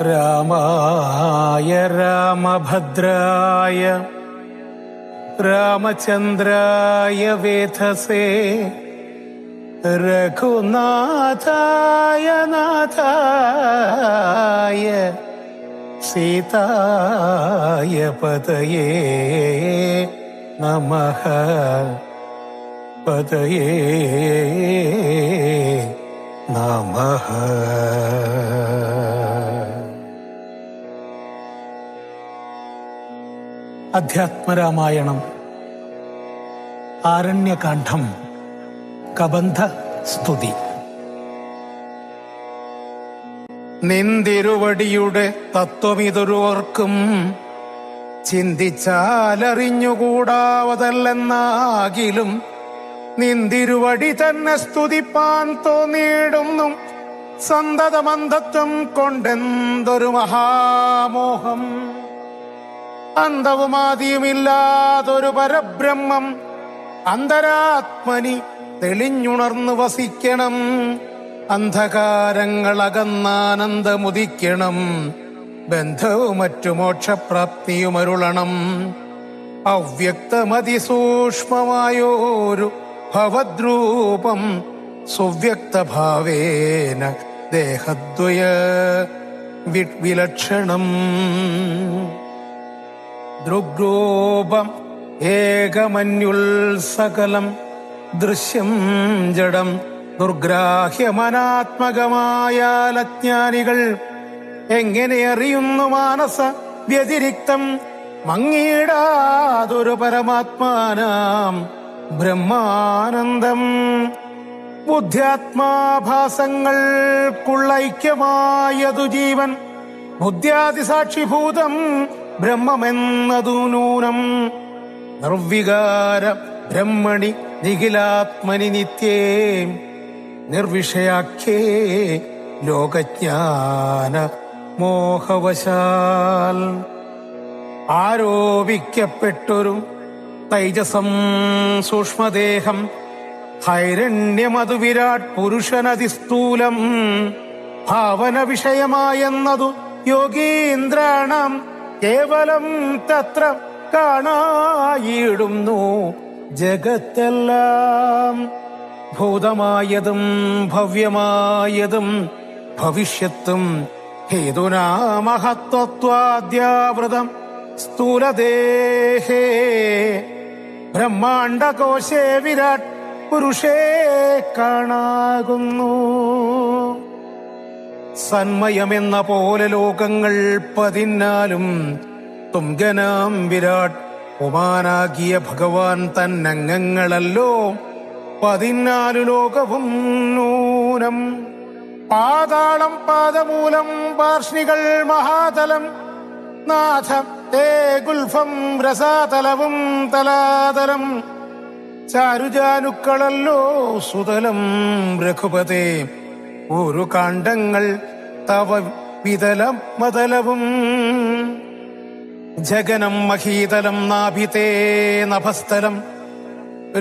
രാമായ രാമഭദ്രായ രാമചന്ദ്രായ വേധസേ രഘുനാഥായ നാഥായ സീതായ പതയേ നമഃ. പതയേ നമഃ. അധ്യാത്മരാമായണം ആരണ്യകാന്ഡം കബന്ധ സ്തുതി. നിന്തിരുവടിയുടെ തത്വമിതൊരുവർക്കും ചിന്തിച്ചാലറിഞ്ഞുകൂടാവതല്ലെന്നാകിലും നിന്തിരുവടി തന്നെ സ്തുതിപ്പാൻ തോന്നിയിടുന്നു. സന്തതമന്ധത്വം കൊണ്ടെന്തൊരു മഹാമോഹം. അന്തവുമാദിയുമില്ലാതൊരു പരബ്രഹ്മം അന്തരാത്മനി തെളിഞ്ഞുണർന്നു വസിക്കണം. അന്ധകാരങ്ങളകന്നാനന്ദമുദിക്കണം. ബന്ധവും മറ്റു മോക്ഷപ്രാപ്തിയുമരുളണം. അവ്യക്തമതിസൂക്ഷ്മമായോരു ഭവദ്രൂപം സുവ്യക്തഭാവേന ദേഹദ്വയ വിലക്ഷണം. ദൃഗ്രൂപം ഏകമന്യുൽസകലം ദൃശ്യം ജഡം ദുർഗ്രാഹ്യമനാത്മകമായാലജ്ഞാനികൾ എങ്ങനെ അറിയുന്നു മാനസ വ്യതിരിക്തം മങ്ങിയിടാതൊരു പരമാത്മാനാം ബ്രഹ്മാനന്ദം. ബുദ്ധ്യാത്മാഭാസങ്ങൾക്കുള്ള ഐക്യമായതു ജീവൻ ബുദ്ധ്യാദിസാക്ഷിഭൂതം ബ്രഹ്മമെന്നതു നൂനം. നിർവികാര ബ്രഹ്മണി നിഖിലാത്മനി നിത്യേ നിർവിഷയാഖ്യേ ലോകജ്ഞാന മോഹവശാൽ. ആരോപിക്കപ്പെട്ടൊരു തൈജസം സൂക്ഷ്മദേഹം ഹൈരണ്യമതു വിരാട് പുരുഷനതിസ്ഥൂലം ഭാവന വിഷയമായെന്നതു യോഗീന്ദ്രാണം കേവലം തത്ര കാണായിടുന്നു. ജഗത്തെല്ലാം ഭൂതമായതും ഭവ്യമായതും ഭവിഷ്യത്തും ഹേതുനാ മഹത്വത്വാദ്യാവൃതം സ്ഥൂലദേഹേ ബ്രഹ്മാണ്ഡകോശേ വിരാട് പുരുഷേ കാണാകുന്നു. സന്മയമെന്ന പോലെ ലോകങ്ങൾ 14 തുംഗനാം വിരാട് ഉമാനാകിയ ഭഗവാൻ തന്നംഗങ്ങളല്ലോ 14 ലോകവും നൂനം. പാതാളം പാദമൂലം പാർഷ്ണികൾ മഹാതലം നാഥ തേ ഗുൽഫം രസാതലവും തലാതലം ചാരുജാനുക്കളല്ലോ സുതലം രഘുപതേ ഒരു കാണ്ഡങ്ങൾ തവ വിതലം മതലവും ജഗനം മഹീതലം നാഭിതേ നഭസ്ഥലം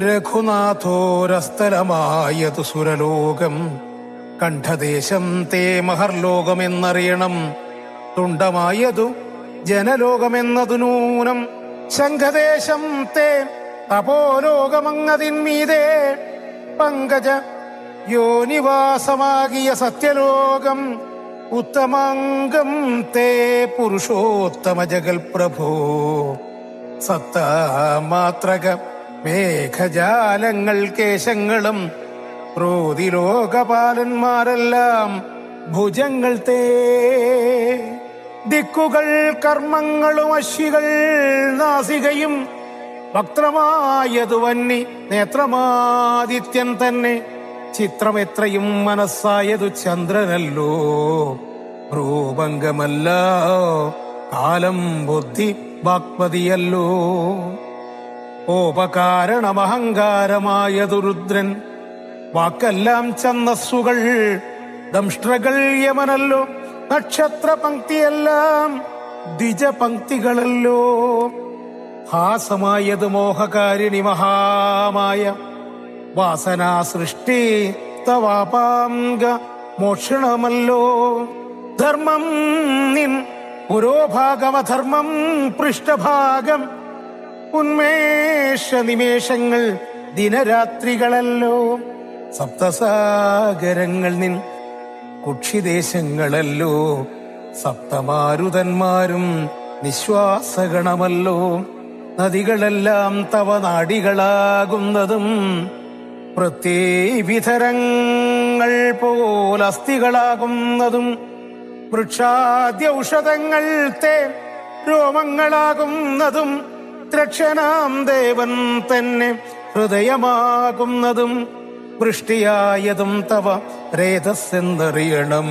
രഘുനാഥോരസ്ഥലമായതു സുരലോകം കണ്ഠദേശം തേ മഹർലോകമെന്നറിയണം തുണ്ടമായതു ജനലോകമെന്നതു നൂനം ശംഖദേശം തേ തപോലോകമങ്ങതിന്മീതേ പങ്കജ യോനിവാസമാകിയ സത്യലോകം ഉത്തമാംഗം തേ പുരുഷോത്തമ ജഗൽ പ്രഭോ സത്താമാത്രക മേഘജാലങ്ങൾ കേശങ്ങളും ക്രോധിലോകപാലന്മാരെല്ലാം ഭുജങ്ങൾ തേ ദിക്കുകൾ കർമ്മങ്ങളും അശ്വികൾ നാസികയും വക്രമായതു വന്നി നേത്രമാദിത്യൻ തന്നെ ചിത്രമെത്രയും മനസ്സായതു ചന്ദ്രനല്ലോ ഭ്രൂഭംഗമല്ല കാലം ബുദ്ധി വാക്പതിയല്ലോ ഓപകാരണമഹങ്കാരമായതു രുദ്രൻ വാക്കെല്ലാം ഛന്ദസ്സുകൾ ദംഷ്ട്രകൾ യമനല്ലോ നക്ഷത്ര പങ്ക്തിയെല്ലാം ദ്വിജപങ്ക്തികളല്ലോ ഹാസമായത് മോഹകാരിണി മഹാമായ വാസനാ സൃഷ്ടി തവാപാംഗ മോക്ഷണമല്ലോ ധർമ്മം നിൻ പുരോഭാഗമധർമ്മം പൃഷ്ഠഭാഗം ഉന്മേഷ നിമേഷങ്ങൾ ദിനരാത്രികളല്ലോ. സപ്തസാഗരങ്ങൾ നിൻ കുക്ഷിദേശങ്ങളല്ലോ. സപ്തമാരുതന്മാരും നിശ്വാസഗണമല്ലോ. നദികളെല്ലാം തവ നാടികളാകുന്നതും പ്രത്യേവിധരങ്ങൾ പോലസ്ഥികളാകുന്നതും വൃക്ഷാദ്യൌഷധങ്ങൾ തേ രോമങ്ങളാകുന്നതും ത്രക്ഷനാം ദേവൻ തന്നെ ഹൃദയമാകുന്നതും വൃഷ്ടിയായതും തവ രേതസ്സെന്നറിയണം.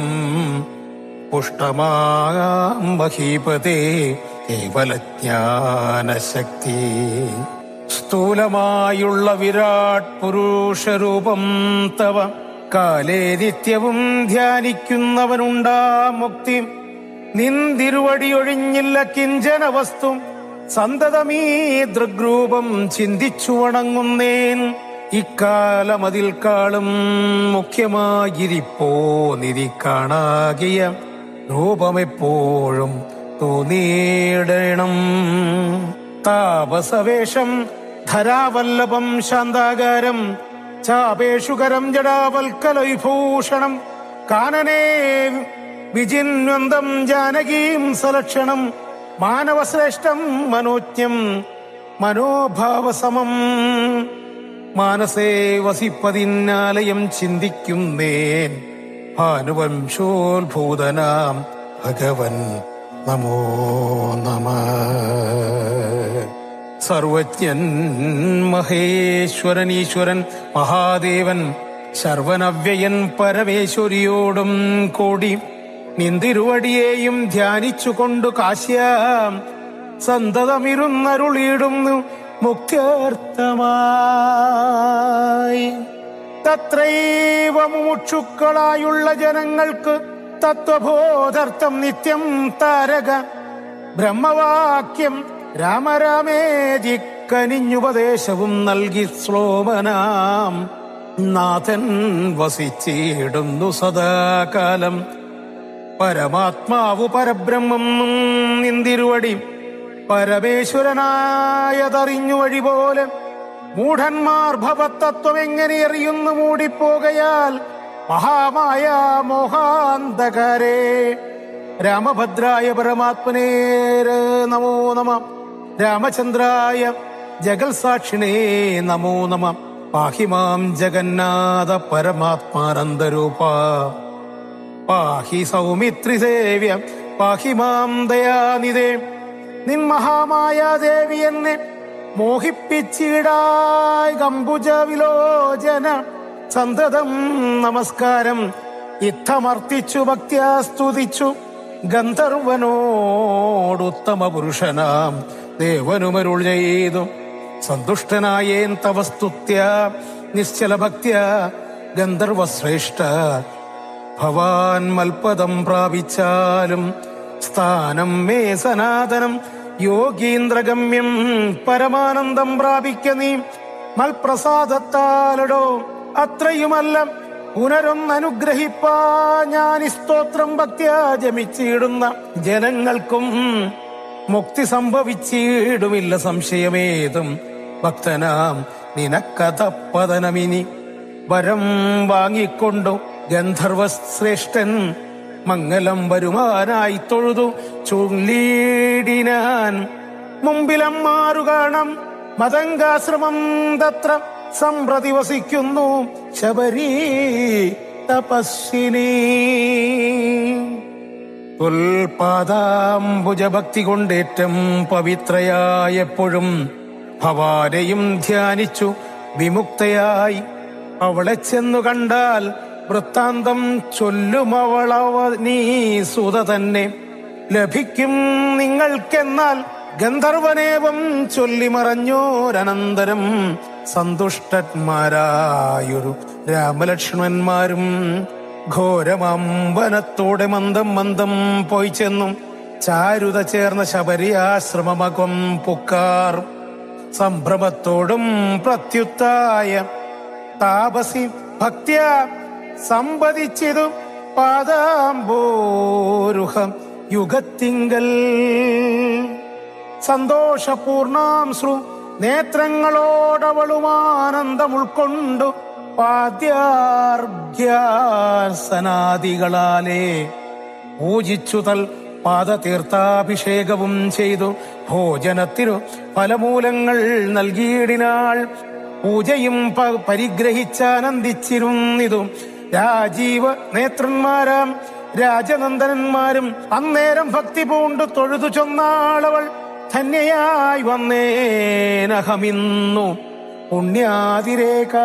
പുഷ്ടമാം മഹീപതേ കേവലജ്ഞാനശക്തി. സ്ഥൂലമായുള്ള വിരാട് പുരുഷരൂപം തവ കാലേ നിത്യവും ധ്യാനിക്കുന്നവനുണ്ടാ മുക്തി. നിന്തിരുവടിയൊഴിഞ്ഞില്ല കിഞ്ചന വസ്തു. സന്തതമീ ദൃഗ്രൂപം ചിന്തിച്ചു വണങ്ങുന്നേൻ. ഇക്കാലമതിൽ കാളും മുഖ്യമായിരിപ്പോ നിധി കാണാകിയ രൂപമെപ്പോഴും തോന്നിയിടണം. താപസവേഷം ധരാവല്ലഭം ശാന്താകാരം ചാപേഷുകരം ജടാവൽക്കലവിഭൂഷണം കാനനേ വിജിന്വന്തം ജാനകീം സലക്ഷണം മാനവശ്രേഷ്ഠം മനോജ്ഞം മനോഭാവസമം. മാനസേ വസിപ്പതിന്നാലയം ചിന്തിക്കുന്നേൻ ഭാനുവംശോത്ഭൂതനാം ഭഗവൻ നമോ നമഃ. സർവജ്ഞൻ മഹേശ്വരൻ ഈശ്വരൻ മഹാദേവൻ ശർവനവ്യയൻ പരമേശ്വരിയോടും കൂടി നിന്തിരുവടിയെയും ധ്യാനിച്ചുകൊണ്ടു കാശ്യാം സന്തതമിരുന്നരുളിയിടുന്നു മുക്ത്യർത്ഥമായി. തത്രൈവ മുമുക്ഷുക്കളായുള്ള ജനങ്ങൾക്ക് തത്വബോധർത്ഥം നിത്യം താരക ബ്രഹ്മവാക്യം രാമരാമേതി കനിഞ്ഞുപദേശവും നൽകി ശ്ലോമനാം നാഥൻ വസിച്ചിടുന്നു സദാകാലം. പരമാത്മാവു പരബ്രഹ്മം നിന്തിരുവടി പരമേശ്വരനായതറിഞ്ഞു വഴി പോലെ മൂഢന്മാർ ഭവതത്വം എങ്ങനെ അറിയുന്നു മൂടിപ്പോകയാൽ മഹാമായ മോഹാന്തകാരേ. രാമഭദ്രായ പരമാത്മനേ നമോ നമ. രാമചന്ദ്രായ ജഗൽ സാക്ഷിണേ നമോ നമ. പാഹി മാം ജഗന്നാഥ പരമാത്മാനന്ദരൂപ. പാഹി സൗമിത്രി സേവ്യ പാഹി മാം ദയാനിധേ. നിൻ മഹാമായ ദേവി എന്നെ മോഹിപ്പിച്ചിടായി ഗംബുജ വിലോചന. സന്തതം നമസ്കാരം ഇത്തമർത്തിച്ചു ഭക്ത്യാ സ്തുതിച്ചു ഗന്ധർവനോടുത്തമ പുരുഷനാം ദേവനുമരുൾ ചെയ്തു. സന്തുഷ്ടനായേൻ തവ സ്തുത്യ നിശ്ചല ഭക്ത്യ ഗന്ധർവശ്രേഷ്ഠ. ഭവാൻ മൽപദം പ്രാപിച്ചാലും സ്ഥാനം മേ സനാതനം. യോഗീന്ദ്രഗമ്യം പരമാനന്ദം പ്രാപിക്ക നീ മൽപ്രസാദത്താലടോ. അത്രയുമല്ല പുനരൊന്നനുഗ്രഹിപ്പാ ഞാൻ സ്തോത്രം ഭക്ത്യാ ജമിച്ചിടുന്ന ജനങ്ങൾക്കും മുക്തി സംഭവിച്ചിടുമില്ല സംശയമേതും. ഭക്തനാം നിനക്കഥപ്പതനമിനി വരം വാങ്ങിക്കൊണ്ടു ഗന്ധർവശ്രേഷ്ഠൻ മംഗലം വരുമാനായി തൊഴുതു ചൊല്ലിടിനാൻ. മുമ്പിലമ്മാറു കാണാം മതംഗാശ്രമം തത്ര സംപ്രതി വസിക്കുന്നു ശബരീ തപസ്വിനി. തുൽപാദാംബുജഭക്തി കൊണ്ടേറ്റം പവിത്രയായെപ്പോഴും ഭവാനെയും ധ്യാനിച്ചു വിമുക്തയായി. അവളെ ചെന്നു കണ്ടാൽ വൃത്താന്തം ചൊല്ലുമവളവ നീ സുത തന്നെ ലഭിക്കും നിങ്ങൾക്കെന്നാൽ. ഗന്ധർവനേവം ചൊല്ലിമറഞ്ഞോരനന്തരം സന്തുഷ്ടന്മാരായൊരു രാമലക്ഷ്മണന്മാരും ഘോരമമ്പനത്തോടെ മന്ദം മന്ദം പോയി ചെന്നും ചാരുത ചേർന്ന ശബരി ആശ്രമമകം പുക്കാർ. സംഭ്രമത്തോടും പ്രത്യുത്തായ താപസി ഭക്ത്യ സമ്പതിച്ചിതു പാദാംബോരുഹം യുഗത്തിങ്കൽ സന്തോഷപൂർണാംശ്രു നേത്രങ്ങളോടവളുമാനന്ദം ഉൾക്കൊണ്ടു പാദ്യാർഘ്യാസനാദികളാലേ പൂജിച്ചു തൽ പാദതീർത്ഥാഭിഷേകവും ചെയ്തു ഭോജനത്തിനു ഫലമൂലങ്ങൾ നൽകിയിടിനാൾ. പൂജയും പരിഗ്രഹിച്ചാനന്ദിച്ചിരുന്നിതും രാജീവ നേത്രന്മാരാം രാജനന്ദനന്മാരും. അന്നേരം ഭക്തി പൂണ്ടു തൊഴുതു ചൊന്നാളവൾ, ധന്യയായി വന്നേനഹമിന്നു പുണ്യാതിരേക.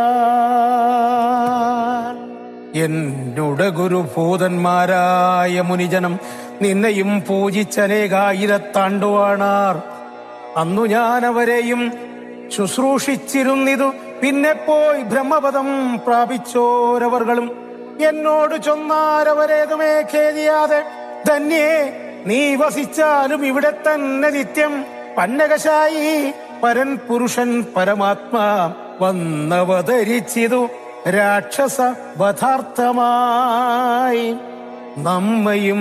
എന്നുടെ ഗുരുഭൂതന്മാരായ മുനിജനം നിന്നെയും പൂജിച്ചനേകായിരത്താണ്ടുവാണാർ. അന്നു ഞാൻ അവരെയും ശുശ്രൂഷിച്ചിരുന്നിതു. പിന്നെ പോയി ബ്രഹ്മപദം പ്രാപിച്ചോരവർകളും എന്നോട് ചൊന്നാരവരേതുമേ ഖേദിയാതെ, ധന്യേ നീ വസിച്ചാലും ഇവിടെ തന്നെ നിത്യം. പന്നകശായി പരൻ പുരുഷൻ പരമാത്മാ വന്നവതരിച്ചിതു രാക്ഷസ വധാർത്ഥമായി. നമ്മയും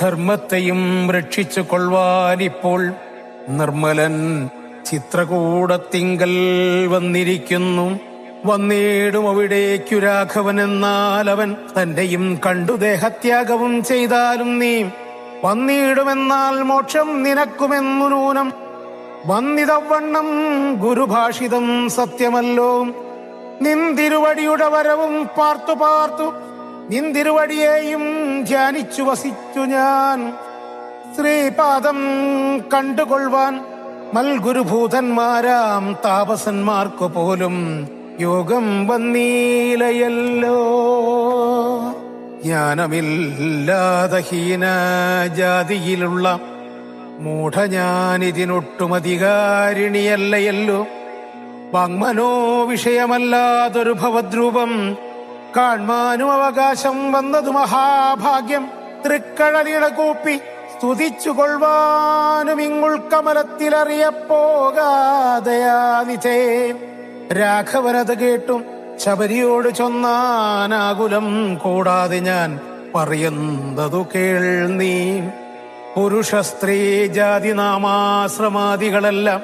ധർമ്മത്തെയും രക്ഷിച്ചു കൊള്ളുവാനിപ്പോൾ നിർമ്മലൻ ചിത്രകൂടത്തിങ്കൽ വന്നിരിക്കുന്നു. വന്നിടും അവിടേക്കു രാഘവൻ. എന്നാൽ അവൻ തന്റെയും കണ്ടു ദേഹത്യാഗവും ചെയ്താലും നീ വന്നിടുമെന്നാൽ മോക്ഷം നിനക്കുമെന്നു നൂനം. വന്നിതവണ്ണം ഗുരുഭാഷിതം സത്യമല്ലോ. നിന്തിരുവടിയുടെ വരവും പാർത്തു പാർത്തു നിന്തിരുവടിയെയും ധ്യാനിച്ചു വസിച്ചു ഞാൻ. ശ്രീപാദം കണ്ടുകൊള്ളുവാൻ മൽഗുരുഭൂതന്മാരാം താപസന്മാർക്കു പോലും യോഗം വന്നീലയല്ലോ. ജ്ഞാനമില്ലാതെ ഹീന ജാതിയിലുള്ള മൂഢ ഞാനിതിനൊട്ടുമധികാരിണിയല്ലയല്ലോ. വാങ്മനോ വിഷയമല്ലാതൊരു ഭവദ്രൂപം കാൺമാനും അവകാശം വന്നതു മഹാഭാഗ്യം. തൃക്കഴലിട കൂപ്പി സ്തുതിച്ചു കൊള്ളുവാനും ഇങ്ങുൾക്കമലത്തിലറിയപ്പോകാതയാനിധേ. രാഘവനത് കേട്ടും ശബരിയോട് ചൊന്നാനാകുലം കൂടാതെ ഞാൻ പറയുന്നതു കേൾനീ. പുരുഷ സ്ത്രീ ജാതി നാമാശ്രമാദികളെല്ലാം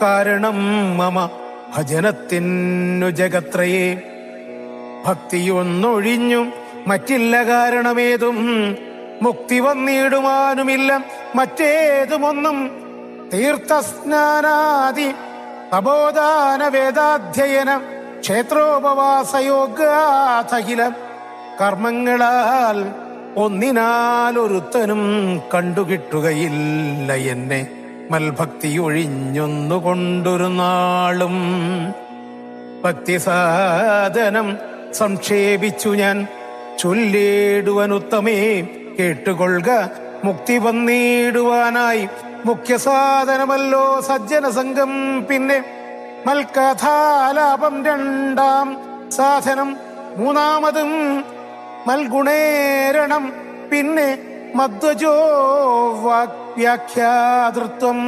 കാരണം മമ ഭജനത്തിനു ജഗത്രയേ. ഭക്തിയൊന്നൊഴിഞ്ഞു മറ്റില്ല കാരണമേതും, മുക്തി വന്നിടുവാനുമില്ല മറ്റേതുമൊന്നും. തീർത്ഥസ്നാനാദി തപോദാന വേദാധ്യയന ക്ഷേത്രോപവാസയോഗാഥകില കർമ്മങ്ങളാൽ ഒന്നിനാലൊരുത്തനും കണ്ടുകിട്ടുകയില്ല എന്നെ മൽഭക്തി ഒഴിഞ്ഞൊന്നുകൊണ്ടൊരു നാളും. ഭക്തിസാധനം സംക്ഷേപിച്ചു ഞാൻ ചൊല്ലിടുവനുത്തമേ കേട്ടുകൊള്ളുക. മുക്തി വന്നിടുവാനായി മുഖ്യ സാധനമല്ലോ സജ്ജന സംഘം. പിന്നെ മൽകഥാലാപം രണ്ടാം സാധനം. മൂന്നാമതും മൽഗുണേരണം. പിന്നെ മധ്വജോ വ്യാഖ്യാതൃത്വം.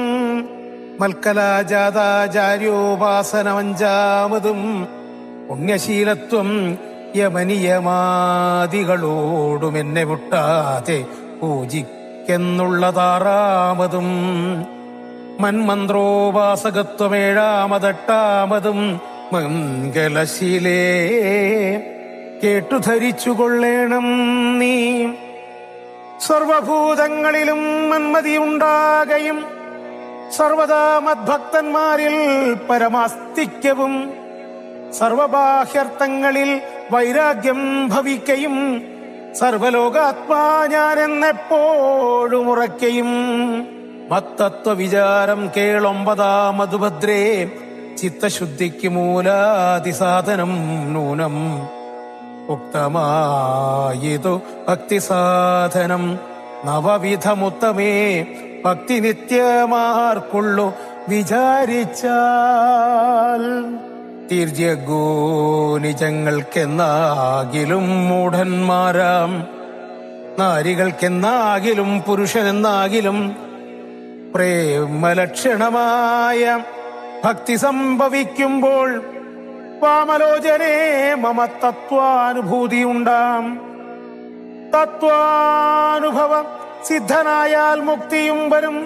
മൽക്കലാജാതാചാര്യോപാസനമഞ്ചാമതും പുണ്യശീലത്വം. യമനിയമാദികളോടും എന്നെ വിട്ടാതെ പൂജിക്കെന്നുള്ളതാറാമതും. മന്മന്ത്രോപാസകത്വമേഴാമതെട്ടാമതും. മംഗലശീലേ കേട്ടു ധരിച്ചുകൊള്ളേണം നീ. സർവഭൂതങ്ങളിലും മന്മതിയുണ്ടാകയും സർവദാ മദ്ഭക്തന്മാരിൽ പരമാസ്തിക്യവും സർവബാഹ്യർത്ഥങ്ങളിൽ വൈരാഗ്യം ഭവിക്കയും സർവലോകാത്മാ ഞാനെന്നെപ്പോഴും ഉറക്കയും. മത്തത്വ വിചാരം കേളൊമ്പതാമതുഭദ്രേ. ചിത്തശുദ്ധിക്ക് മൂലാതിസാധനം നൂനം. ഉക്തമായിതു ഭക്തിസാധനം നവവിധമുത്തമേ. ഭക്തി നിത്യമാർക്കുള്ളു വിചാരിച്ചാൽ. തീർജഗോ നിജങ്ങൾക്കെന്നാകിലും മൂഢന്മാരാം നാരികൾക്കെന്നാകിലും പുരുഷനെന്നാകിലും പ്രേമലക്ഷണമായ ഭക്തി സംഭവിക്കുമ്പോൾ വാമലോചനേ മമ തത്വാനുഭൂതി ഉണ്ടാം. തത്വാനുഭവം സിദ്ധനായാൽ മുക്തിയും വരും.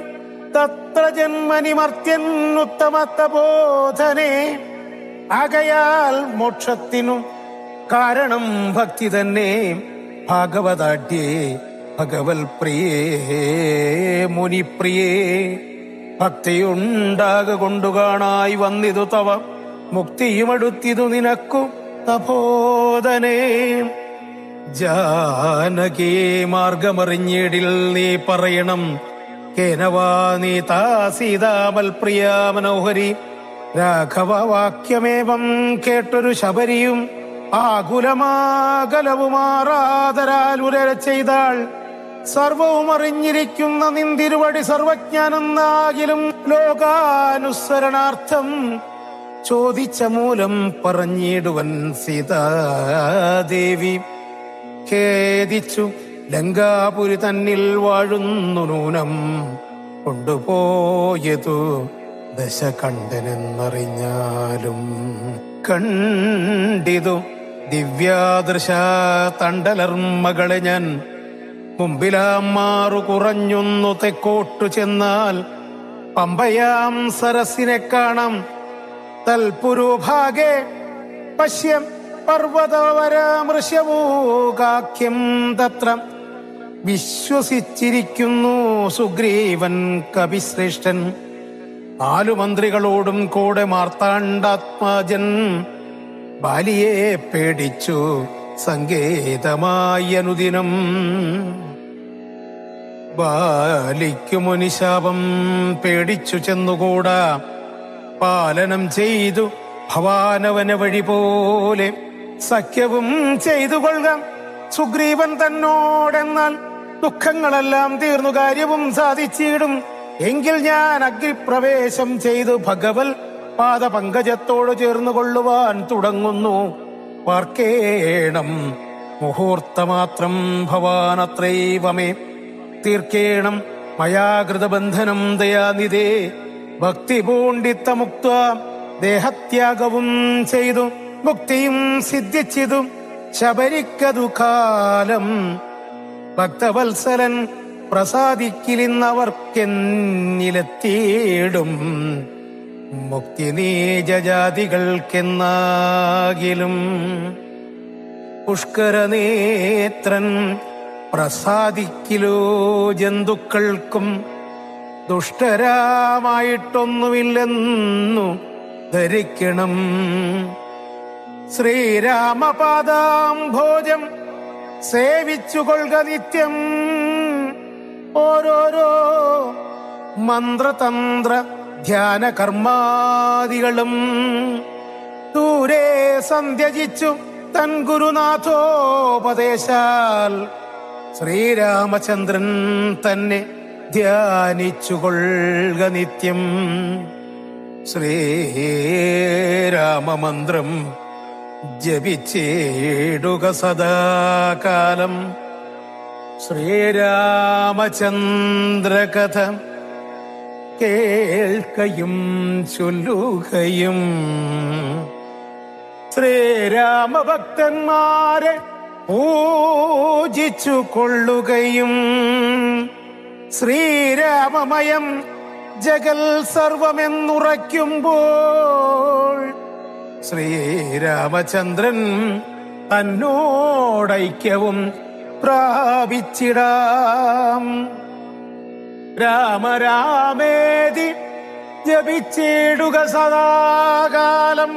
തത്ര ജന്മനി മർത്യനുത്തമ തപോധനേ. ആകയാൽ മോക്ഷത്തിനു കാരണം ഭക്തി തന്നെ. ഭാഗവതാഢ്യേ ഭഗവൽ പ്രിയേ മുനിപ്രിയേ. ഭക്തിയുണ്ടാക കൊണ്ടു കാണായി വന്നിതു തവ മുക്തിയുമടുത്തിതു നിനക്കു തപോധനേ. ജാനകീ മാർഗമറിഞ്ഞിടിൽ നീ പറയണം. കേനവാ നീ താ സീതാമൽ പ്രിയാ മനോഹരി. രാഘവ വാക്യമേവം കേട്ടൊരു ശബരിയും ആകുലമാകലവുമാറാതരാൽ ഉരര ചെയ്താൾ. സർവവും അറിഞ്ഞിരിക്കുന്ന നിന്തിരുവടി സർവജ്ഞാനെന്നാകിലും ലോകാനുസരണാർത്ഥം ചോദിച്ച മൂലം പറഞ്ഞിടുവൻ സീതാദേവി. ഖേദിച്ചു ലങ്കാപുരി തന്നിൽ വാഴുന്നു നൂനം. കൊണ്ടുപോയതു ദശകണ്ഠനെന്നറിഞ്ഞാലും കണ്ടിതു ദിവ്യാദൃശ തണ്ടലർമ്മകളെ ഞാൻ. മുമ്പിലാം മാറു കുറഞ്ഞൊന്നു തെക്കോട്ടു ചെന്നാൽ പമ്പയാം സരസിനെ കാണാം. തൽപുരോഭാഗേ പശ്യം പർവ്വതവരാമൃശ്യമൂകാഖ്യം തത്ര. വിശ്വസിച്ചിരിക്കുന്നു സുഗ്രീവൻ കവിശ്രേഷ്ഠൻ. 4 മന്ത്രികളോടും കൂടെ മാർത്താണ്ഡാത്മാജൻ. ബാലിയെ പേടിച്ചു സങ്കേതമായി അനുദിനം. ബാലിക്കു മുനിശാപം പേടിച്ചു ചെന്നുകൂടാ. പാലനം ചെയ്തു ഭവാനവന വഴി പോലെ സഖ്യവും ചെയ്തു കൊള്ളുക സുഗ്രീവൻ തന്നോടെന്നാൽ. ദുഃഖങ്ങളെല്ലാം തീർന്നു കാര്യവും സാധിച്ചിടും. എങ്കിൽ ഞാൻ അഗ്നിപ്രവേശം ചെയ്തു ഭഗവൽ പാദപങ്കജത്തോട് ചേർന്നു കൊള്ളുവാൻ തുടങ്ങുന്നു. പാർക്കേണം മുഹൂർത്തമാത്രം ഭവാനത്രൈവമേ. തീർക്കേണം മയാകൃതബന്ധനം ദയാനിധേ. ഭക്തി പൂണ്ടിത്ത മുക്ത ദേഹത്യാഗവും ചെയ്തു മുക്തിയും സിദ്ധിച്ചിതും ശബരിക്കതു കാലം. ഭക്തവത്സലൻ പ്രസാദിക്കിലിന്നവർക്കെന്നിലെത്തിയിടും. മുക്തി നീചജാതികൾക്കെന്നാകിലും പുഷ്കരനേത്രൻ പ്രസാദിക്കിലോ ജന്തുക്കൾക്കും. ദുഷ്ടരാമായിട്ടൊന്നുമില്ലെന്നു ധരിക്കണം. ശ്രീരാമപാദാംഭോജം സേവിച്ചുകൊള്ളുക നിത്യം. ഓരോരോ മന്ത്രതന്ത്ര ധ്യാന കർമാദികളും ദൂരെ സന്ധ്യജിച്ചു തൻ ഗുരുനാഥോപദേശാൽ ശ്രീരാമചന്ദ്രൻ തന്നെ ധ്യാനിച്ചുകൊള്ളുക നിത്യം. ശ്രീരാമമന്ത്രം ജപിച്ചിടുക സദാകാലം. ശ്രീരാമചന്ദ്രകഥ കേൾക്കയും ചൊല്ലുകയും ശ്രീരാമഭക്തന്മാരെ പൂജിച്ചു കൊള്ളുകയും ശ്രീരാമമയം ജഗൽ സർവമെന്നുറയ്ക്കുമ്പോൾ ശ്രീരാമചന്ദ്രൻ തന്നോടൈക്യവും പ്രാപിച്ചിടാം. രാമരാമേതി ജപിച്ചിടുക സദാകാലം.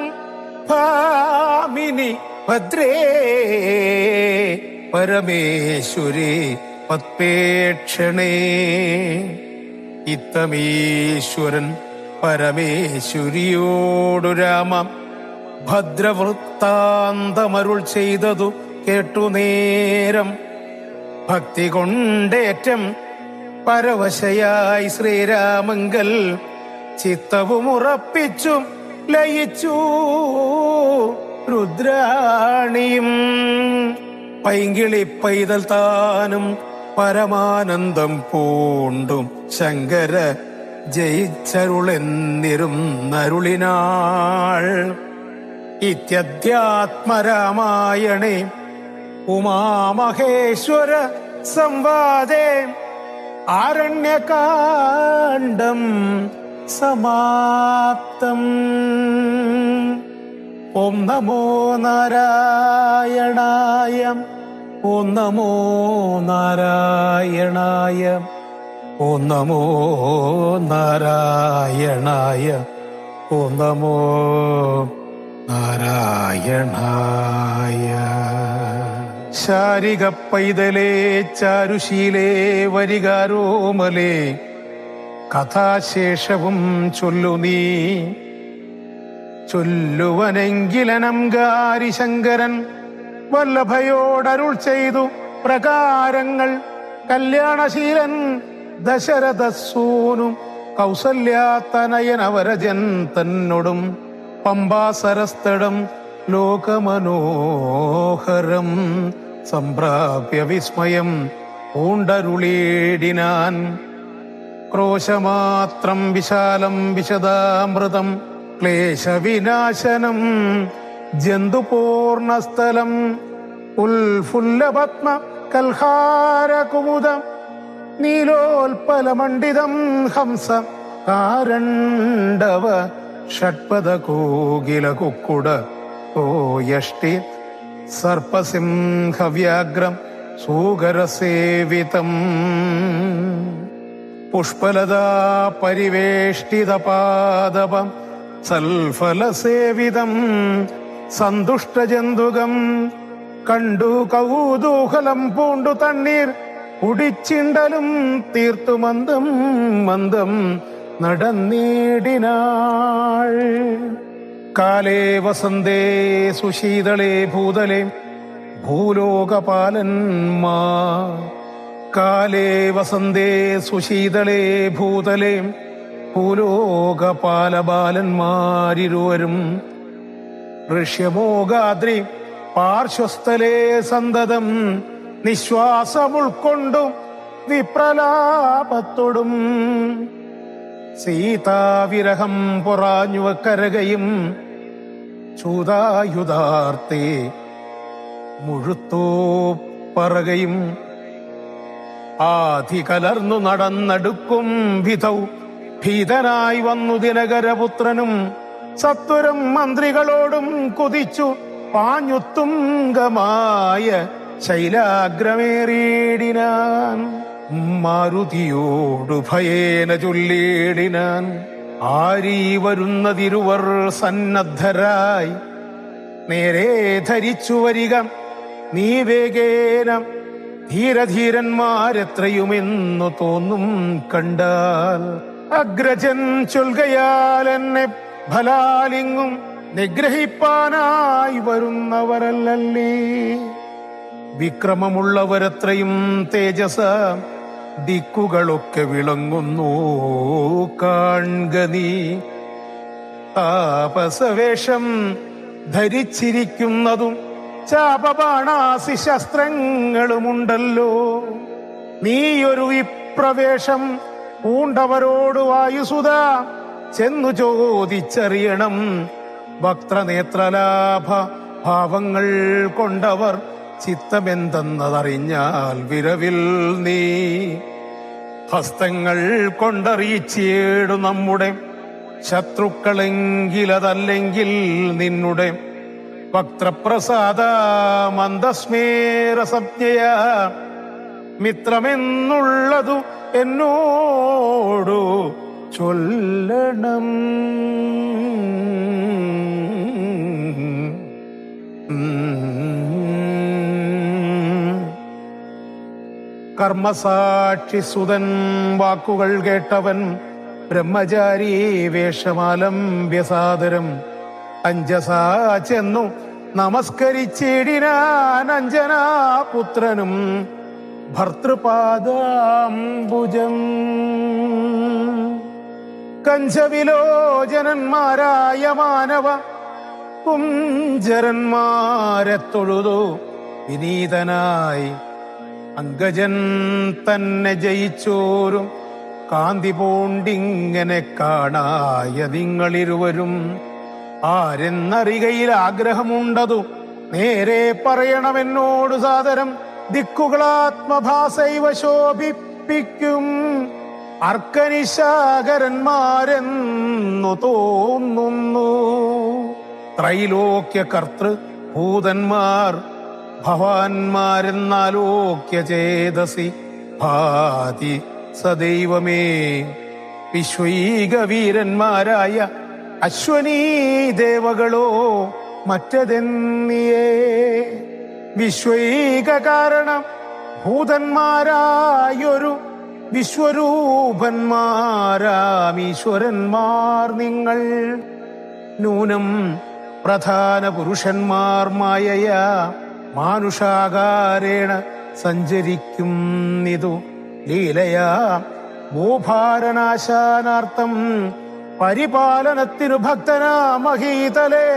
ഭാമിനി ഭദ്രേ പരമേശ്വരി പത്പേക്ഷണേ. ഇത്തമീശ്വരൻ പരമേശ്വരിയോടു രാമ ഭദ്രവൃത്താന്തമരുൾ ചെയ്തതു കേട്ടു നേരം. ഭക്തി കൊണ്ടേറ്റം പരവശയായി ശ്രീരാമങ്കൽ ചിത്തവും ഉറപ്പിച്ചു ലയിച്ചു രുദ്രാണിയും. പൈങ്കിളി പൈതൽ താനും പരമാനന്ദം പൂണ്ടും ശങ്കര ജയിച്ചരുളെന്നിരുന്നരുളിനാൾ. ഇത്യധ്യാത്മരാമായണേ ഉമാമഹേശ്വര സംവാദേ ആരണ്യകാണ്ഡം സമാപ്തം. ഓം നമോ നാരായണായ. ഓം നമോ നാരായണായ. ഓം നമോ നാരായണായ. ഓം നമോ നാരായണായ. ശാരിക പൈതലേ ചാരുശീലേ വരികാരോമലേ കഥാശേഷവും ചൊല്ലു നീ. ചൊല്ലുവനെങ്കിലനംകാരി ശങ്കരൻ വല്ലഭയോടരുൾ ചെയ്തു പ്രകാരങ്ങൾ. കല്യാണശീലൻ ദശരഥസൂനു കൗസല്യാതനയനവരജൻ തന്നോടും പമ്പാസരസ്ഥടം ലോകമനോഹരം സംപ്രാപ്യ വിസ്മയം പൂണ്ടരുളീടിനാൻ. ക്രോശമാത്രം വിശാലം വിശദാമൃതം ക്ലേശവിനാശനം ജന്തുപൂർണസ്ഥലം ഉൽഫുല്ലപത്മ കൽഹാരകുമുദം നീലോൽപലമണ്ഡിതം ഹംസ കാരണ്ഡവ ഷഡ്പദ കോകില കുക്കുട യഷ്ടി സർപ്പസിംഹവ്യാഗ്രം സൂകരസേവിതം പുഷ്പലതാ പരിവേഷ്ടിത പാദപം സൽഫലസേവിതം സന്തുഷ്ടജന്തുകം കണ്ടു കൗതൂഹലം പൂണ്ടു തണ്ണീർ കുടിച്ചിണ്ടലും തീർത്തു മന്ദം മന്ദം നടന്നീടിനാൾ. കാലേ വസന്തേ സുശീതളേ ഭൂതലേ ഭൂലോകപാലന്മാ. കാലേ വസന്തേ സുശീതളേ ഭൂതലേ ഭൂലോകപാലബാലന്മാരിരുവരും ഋഷ്യമോഗാദ്രി പാർശ്വസ്ഥലേ സന്തതം നിശ്വാസമുൾക്കൊണ്ടും വിപ്രലാപത്തോടും സീതാവിരഹം പൊറാഞ്ഞു കരകയും ചൂതായുധാർത്തേ മുഴുത്തോ പറകയും ആധി കലർന്നു നടന്നടുക്കും വിധൗ ഭീതനായി വന്നു ദിനകരപുത്രനും സത്വരം മന്ത്രികളോടും കുതിച്ചു പാഞ്ഞുത്തുംഗമായ ശൈലാഗ്രമേറിയിടിനാൻ. മാരുതിയോടു ഭയേന ചൊല്ലിയിടിനാൻ. ആരീ വരുന്നതിരുവർ സന്നദ്ധരായി നേരെ ധരിച്ചു വരിക നീ വേഗേന. ധീരധീരന്മാരെത്രയുമെന്നു തോന്നും കണ്ടാൽ. അഗ്രജൻ ചൊൽകയാൽ എന്നെ ഫലാലിങ്ങും നിഗ്രഹിപ്പാനായി വരുന്നവരല്ലല്ലേ. വിക്രമമുള്ളവരത്രയും തേജസ ദിക്കുകളൊക്കെ വിളങ്ങുന്നു കാൺക നീ. താപസവേഷം ധരിച്ചിരിക്കുന്നതും ചാപബാണാസി ശസ്ത്രങ്ങളുമുണ്ടല്ലോ. നീയൊരു വിപ്രവേഷം പൂണ്ടവരോട് വായുസുത ചെന്നു ചോദിച്ചറിയണം. വക്രനേത്രലാഭ ഭാവങ്ങൾ കൊണ്ടവർ ചിത്തമെന്തെന്നതറിഞ്ഞാൽ വിരവിൽ നീ ഹസ്തങ്ങൾ കൊണ്ടറിയിച്ചേടു നമ്മുടെ ശത്രുക്കളെങ്കിലതല്ലെങ്കിൽ നിന്നുടെ വക്രപ്രസാദ മന്ദസ്മേരസജ്ഞയ മിത്രമെന്നുള്ളതു എന്നോടു ചൊല്ലണം. കർമ്മസാക്ഷി സുതൻ വാക്കുകൾ കേട്ടവൻ ബ്രഹ്മചാരി വേഷമാലംബ്യസാദരം അഞ്ജസാ ചെന്നു നമസ്കരിച്ചിടിനാൻ. അഞ്ജനാപുത്രനും ഭർത്തൃപാദാംബുജം. കഞ്ചവിലോചനന്മാരായ മാനവ കുഞ്ചരന്മാരെ തൊഴുതു വിനീതനായി അങ്കജൻ തന്നെ ജയിച്ചോരും കാന്തി പൂണ്ടിങ്ങനെ കാണായ നിങ്ങളിരുവരും ആരെന്നറികയിൽ ആഗ്രഹമുണ്ടതു നേരെ പറയണമെന്നോടു സാദരം. ദിക്കുകളാത്മഭാസൈവ ശോഭിപ്പിക്കും അർക്കനിശാകരന്മാരെന്നു തോന്നുന്നു. ത്രൈലോക്യ കർത്തൃ ഭൂതന്മാർ ഭവാന്മാരെന്നാലോക്യ ചേതസി ഭാതി സദൈവമേ. വിശ്വൈക വീരന്മാരായ അശ്വനീ ദേവകളോ മറ്റതെന്നിയേ. വിശ്വൈക കാരണം ഭൂതന്മാരായൊരു വിശ്വരൂപന്മാരാമീശ്വരന്മാർ നിങ്ങൾ. നൂനം പ്രധാന പുരുഷന്മാർ മായയാ മാനുഷാകാരേണ സഞ്ചരിക്കുന്നിതു ലീലയാ. ഭൂഭാരനാശാനാർത്ഥം പരിപാലനത്തിനു ഭക്തനാ മഹീതലേ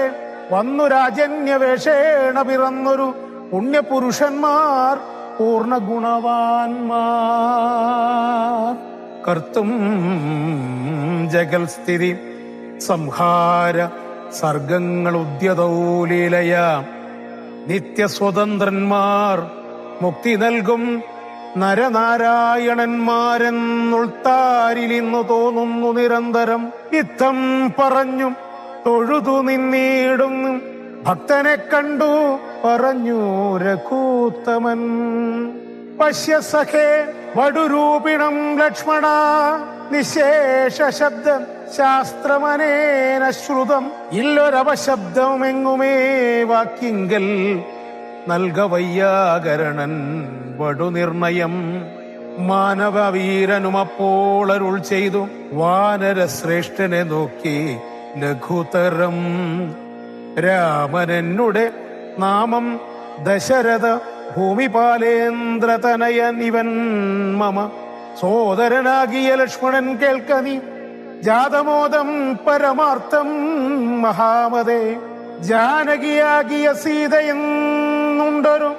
വന്നു രാജന്യവേഷേണ പിറന്നൊരു പുണ്യപുരുഷന്മാർ പൂർണ്ണ ഗുണവാന്മാർ. കർത്തും ജഗൽ സ്ഥിതി സംഹാര സർഗങ്ങൾ ഉദ്യതൗ ലീലയാ. നിത്യസ്വതന്ത്രന്മാർ മുക്തി നൽകും നരനാരായണന്മാരെന്നുൾത്താരിലിന്നു തോന്നുന്നു നിരന്തരം. ഇത്തം പറഞ്ഞു തൊഴുതു നിന്നീടുന്നു ഭക്തനെ കണ്ടു പറഞ്ഞു രഘൂത്തമൻ. പശ്യ സഖേ വടുരൂപിണം ലക്ഷ്മണ നിശേഷ ശബ്ദം ശാസ്ത്രമനേന ശ്രുതം. ഇല്ലൊരവശബ്ദമെങ്ങുമേ വാക്കിങ്കൽ നൽകവയ്യാകരണൻ വടുനിർണയം. മാനവവീരനുമപ്പോൾ അരുൾ ചെയ്തു വാനരശ്രേഷ്ഠനെ നോക്കി ലഘുതരം. രാമനെന്നുടെ നാമം ദശരഥ ഭൂമിപാലേന്ദ്രതനയൻ ഇവൻ മമ. സോദരനാകിയ ലക്ഷ്മണൻ കേൾക്കനി ജാതമോദം പരമാർത്ഥം മഹാമതേ. ജാനകിയാകിയ സീതയെന്നുണ്ടൊരു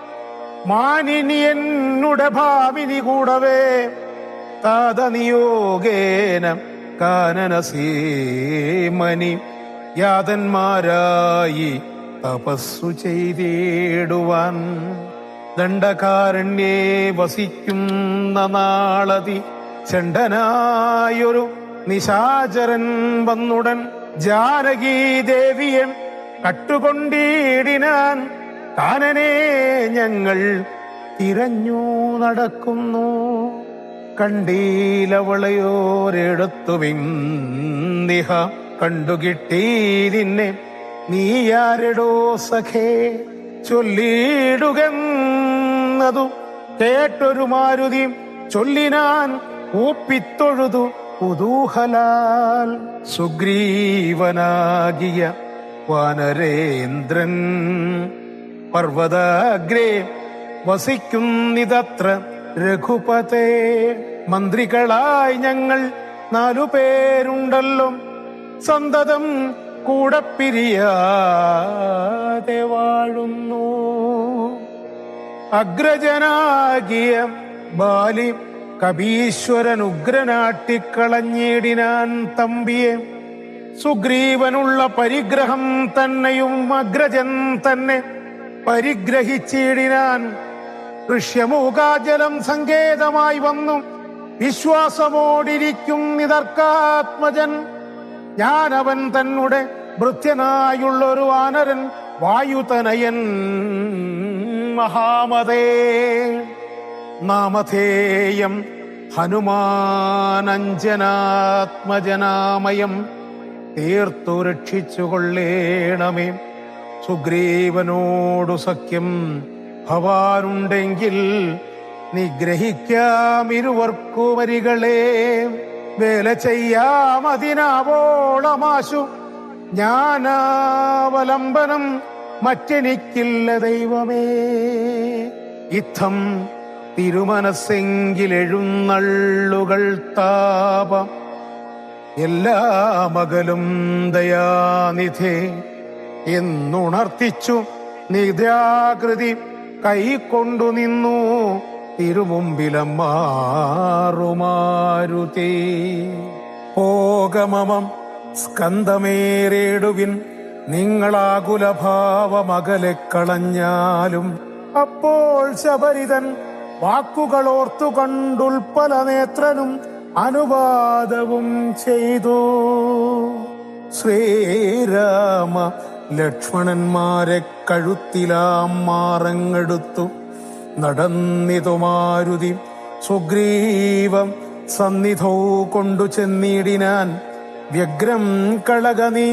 മാനിനി എന്നുടെ ഭാവിനി കൂടവേ. താതനിയോഗേന കാനനസീമനി യാതന്മാരായി തപസ്സു ചെയ്തിടുവാൻ. ദണ്ഡകാരണ്യേ വസിക്കുന്ന നാളതി ചണ്ഡനായൊരു നിശാചരൻ വന്നുടൻ ജാനകീ ദേവിയെ കട്ടുകൊണ്ടിടിനാൻ. കാനനെ ഞങ്ങൾ തിരഞ്ഞു നടക്കുന്നു. കണ്ടീലവളയോരെടുത്തുവിന്ദിഹ കണ്ടുകിട്ടി നിന്നെ നീയാരെടോ സഖേ. ചൊല്ലിയിടുകെന്നതു കേട്ടൊരു മാരുതി ചൊല്ലിനാൻ ഊപ്പിത്തൊഴുതു കുതൂഹലാൽ. സുഗ്രീവനാകിയ വാനരേന്ദ്രൻ പർവ്വതാഗ്രേ വസിക്കുന്നിതത്ര രഘുപതേ. മന്ത്രികളായി ഞങ്ങൾ 4 പേരുണ്ടല്ലോ സന്തതം കൂടെ പിരിയാതെ വാഴുന്നു. അഗ്രജനാകിയ ബാലി കപീശ്വരൻ ഉഗ്രനാട്ടിക്കളഞ്ഞിടിനാൻ തമ്പിയെ. സുഗ്രീവനുള്ള പരിഗ്രഹം തന്നെയും അഗ്രജൻ തന്നെ പരിഗ്രഹിച്ചിടിനാൻ. ഋഷ്യമൂകാജലം സങ്കേതമായി വന്നു വിശ്വാസമോടിരിക്കും നിതർക്കാത്മജൻ. ഞാനവൻ തന്നെ ഭൃത്യനായുള്ളൊരു വാനരൻ വായുതനയൻ മഹാമതേ. നാമധേയം ഹനുമാനഞ്ജനാത്മജനാമയം തീർത്തു രക്ഷിച്ചുകൊള്ളേണമേ. സുഗ്രീവനോടു സഖ്യം ഭവാനുണ്ടെങ്കിൽ നിഗ്രഹിക്കാം ഇരുവർക്കുമരികളെ. വേല ചെയ്യാമതിനാവോളമാശു ജ്ഞാനാവലംബനം മറ്റെനിക്കില്ല ദൈവമേ. ഇത്തം തിരുമനസ്സെങ്കിലെഴുന്നള്ളുകൾ താപം എല്ലാ മകലും ദയാനിധേ എന്നുണർത്തിച്ചു നിദ്രാകൃതി കൈക്കൊണ്ടു നിന്നു തിരുമുമ്പിലമ്മാറുമാരുതേ. പോകമമം സ്കന്ധമേറിടുവിൻ നിങ്ങളാകുലഭാവമകലെ കളഞ്ഞാലും. അപ്പോൾ ശബരിതൻ വാക്കുകൾ ഓർത്തു കണ്ടുൽപ്പല നേത്രനും അനുവാദവും ചെയ്തു. ശ്രീരാമ ലക്ഷ്മണന്മാരെ കഴുത്തിലാം മാറങ്ങെടുത്തു നടന്നിതു മാരുതി സുഗ്രീവം സന്നിധൗ കൊണ്ടു ചെന്നിടിനാൻ. വ്യഗ്രം കളകനീ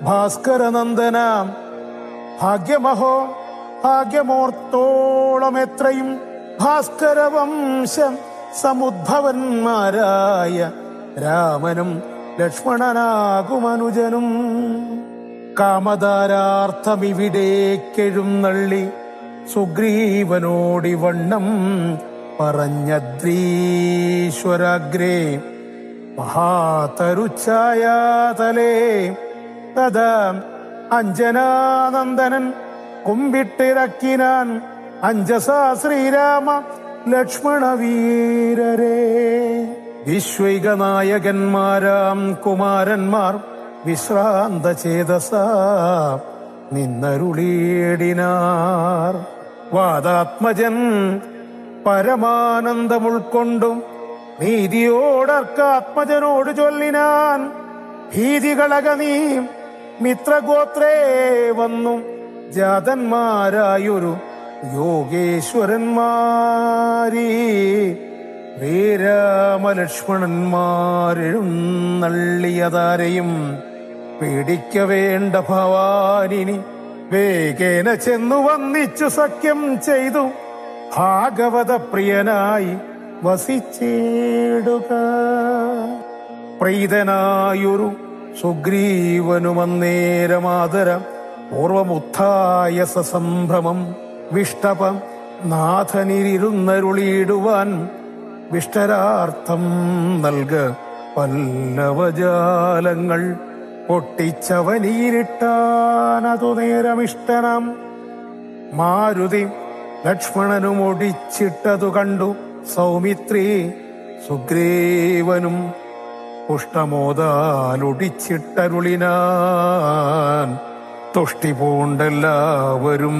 ഭാസ്കരനന്ദനാം ഭാഗ്യമഹോ ഭാഗ്യമോർത്തോളം എത്രയും ഭാസ്കരവംശം സമുദ്ഭവന്മാരായ രാമനും ലക്ഷ്മണനാകുമനുജനും. കാമധാരാർത്ഥമിവിടേക്കെഴുന്നള്ളി സുഗ്രീവനോടി വണ്ണം പറഞ്ഞദ്രീശ്വരാഗ്രേ മഹാതരുച്ഛായാതലേ. തഥാ അഞ്ജനാനന്ദനൻ കുമ്പിട്ടിറക്കിനാൻ അഞ്ജസാ ശ്രീരാമ ലക്ഷ്മണ വീരരേ. വിശ്വൈക നായകന്മാരാം കുമാരന്മാർ വിശ്രാന്ത ചേതസ നിന്നരുളീടിനാർ. വാദാത്മജൻ പരമാനന്ദമുൾക്കൊണ്ടും നീതിയോടർക്കാത്മജനോട് ചൊല്ലിനാൻ. ഭീതികളകനീ മിത്രഗോത്രേ വന്നു ജാതന്മാരായൊരു യോഗേശ്വരന്മാരീ. ശ്രീരാമലക്ഷ്മണന്മാരെഴുന്നള്ളിയതാരെയും പേടിക്ക വേണ്ട ഭവാനിനി. വേഗേന ചെന്നു വന്നിച്ചു സഖ്യം ചെയ്തു ഭാഗവത പ്രിയനായി വസിച്ചിടുക. പ്രീതനായൊരു സുഗ്രീവനുമന്നേരമാതരം പൂർവമുത്ഥായ സസംഭ്രമം വിഷ്ടപം നാഥനിരുന്നരുളിയിടുവാൻ. വിഷ്ടരാർത്ഥം നൽക പല്ലവജാലങ്ങൾ പൊട്ടിച്ചവനീരിട്ടാനതു നേരമിഷ്ടനാം. മാരുതി ലക്ഷ്മണനും ഒടിച്ചിട്ടതു കണ്ടു സൗമിത്രി സുഗ്രീവനും പുഷ്ടമോദാലൊടിച്ചിട്ടരുളിനാൻ. തുഷ്ടി പൂണ്ടെല്ലാവരും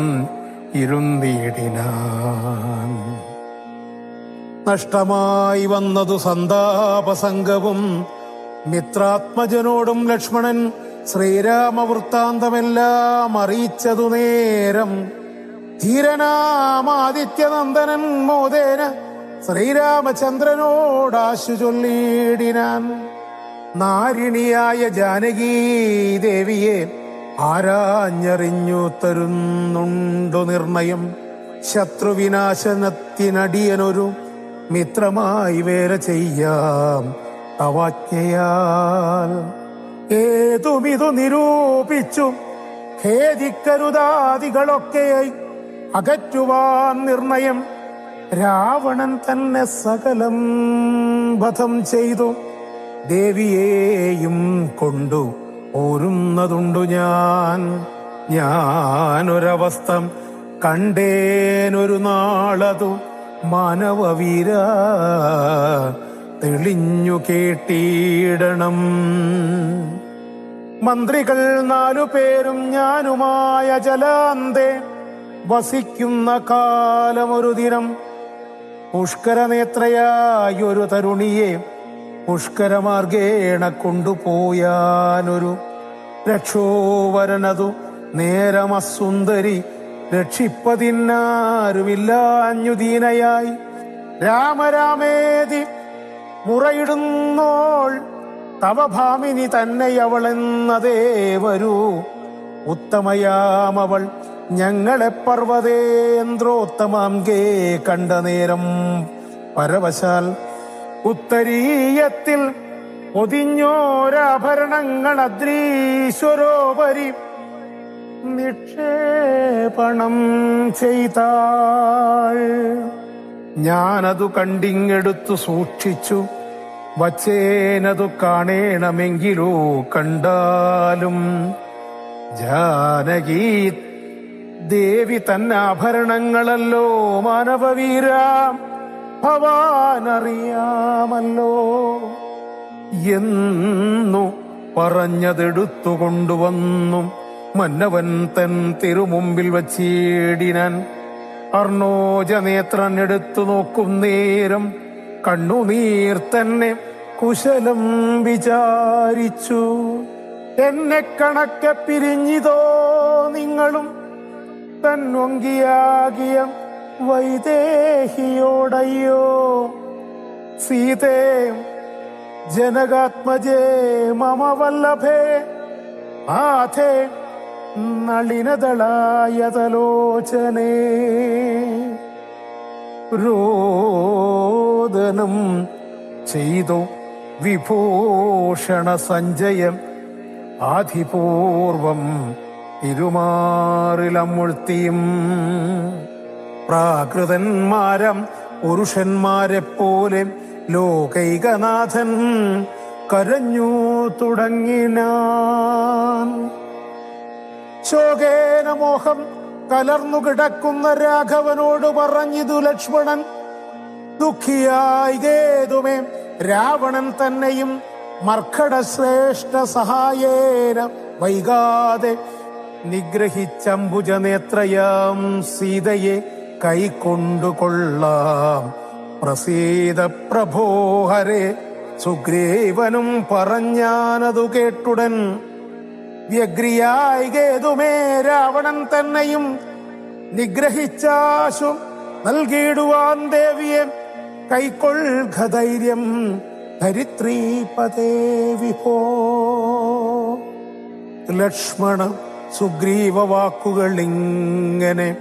ഇരുന്നീടിനാൻ. നഷ്ടമായി വന്നതു സന്താപസംഗവും മിത്രാത്മജനോടും ലക്ഷ്മണൻ ശ്രീരാമവൃത്താന്തമെല്ലാം അറിയിച്ചതു നേരം. ധീരനാമാദിത്യനന്ദനൻ മോദേന ശ്രീരാമചന്ദ്രനോടാശു ചൊല്ലിയിടിനാൻ. നാരിണിയായ ജാനകീ ദേവിയെ ആരാഞ്ഞറിഞ്ഞു തരുന്നുണ്ടു നിർണയം. ശത്രുവിനാശനത്തിനടിയനൊരു മിത്രമായി വേല ചെയ്യാം തവാജ്ഞയാൽ. ഏതുമിതു നിരൂപിച്ചു ഖേദിക്കരുതാദികളൊക്കെയായി അകറ്റുവാൻ നിർണയം. രാവണൻ തന്നെ സകലം വധം ചെയ്തു ദേവിയെയും കൊണ്ടു ഓരുന്നതുണ്ടു ഞാനൊരവസ്ഥ കണ്ടേനൊരു നാളതു മാനവവീര തെളിഞ്ഞു കേട്ടിടണം. മന്ത്രികൾ 4 പേരും ഞാനുമായ ജലാന്തേ വസിക്കുന്ന കാലമൊരു ദിനം പുഷ്കരനേത്രയായൊരു തരുണിയെ പുഷ്കരമാർഗേണ കൊണ്ടുപോയാനൊരു രക്ഷോവരനതു നേരമസുന്ദരി രക്ഷിപ്പതിന്നാരുമില്ലാഞ്ഞുദീനയായി. രാമരാമേതി മുറയിടുന്നോൾ തവ ഭാമിനി തന്നെയവളെന്നതേ വരൂ. ഉത്തമയാമവൾ ഞങ്ങളെ പർവ്വതേന്ദ്രോത്തമാംഗേ കണ്ട നേരം പരവശാൽ ഉത്തരീയത്തിൽ പൊതിഞ്ഞോരാഭരണങ്ങൾ അദ്രീശ്വരോപരി നിക്ഷേപണം ചെയ്താൾ. ഞാനതു കണ്ടിങ്ങെടുത്തു സൂക്ഷിച്ചു വച്ചേനതു കാണേണമെങ്കിലോ കണ്ടാലും. ജാനകി ദേവി തന്നാഭരണങ്ങളല്ലോ മാനവവീര ഭവാനറിയാമല്ലോ എന്നു പറഞ്ഞതെടുത്തുകൊണ്ടുവന്നു മന്നവൻ തൻ തിരുമുമ്പിൽ വച്ചിടിനാൻ. അർണോജനേത്രൻ എടുത്തു നോക്കും നേരം കണ്ണുനീർ തന്നെ കുശലം വിചാരിച്ചു. എന്നെ കണക്കെ പിരിഞ്ഞിതോ നിങ്ങളും തന്നൊങ്കിയാകിയ വൈദേഹിയോടയ്യോ. സീതേ ജനകാത്മജേ മമ വല്ലഭേ ആഥേ നളിനദളായതലോചനേ. രോദനം ചെയ്തു വിഭൂഷണ സഞ്ജയം ആധിപൂർവം തിരുമാറിലമുഴ്ത്തിയും. പ്രാകൃതന്മാരം പുരുഷന്മാരെപ്പോലെ ലോകൈകനാഥൻ കരഞ്ഞു തുടങ്ങിനാൻ. ശോകേന മോഹം കലർന്നു കിടക്കുന്ന രാഘവനോട് പറഞ്ഞിതു ലക്ഷ്മണൻ. ദുഃഖിയായി ഗേതുമേ രാവണൻ തന്നെയും മർക്കടശ്രേഷ്ഠ സഹായേന വൈകാതെ നിഗ്രഹിച്ചംബുജനേത്രയാം സീതയെ കൈക്കൊണ്ടുകൊള്ളാം. പ്രസീത പ്രഭോഹരെ സുഗ്രീവനും പറഞ്ഞാനതു കേട്ടുടൻ. വ്യഗ്രിയായി ഗേതുമേ രാവണൻ തന്നെയും നിഗ്രഹിച്ചാശു നൽകിയിടുവാൻ ദേവിയെ കൈക്കൊള്ളുക ധൈര്യം ധരിത്രീപതേ വിഭോ. ലക്ഷ്മണ സുഗ്രീവ വാക്കുകൾ ഇങ്ങനെ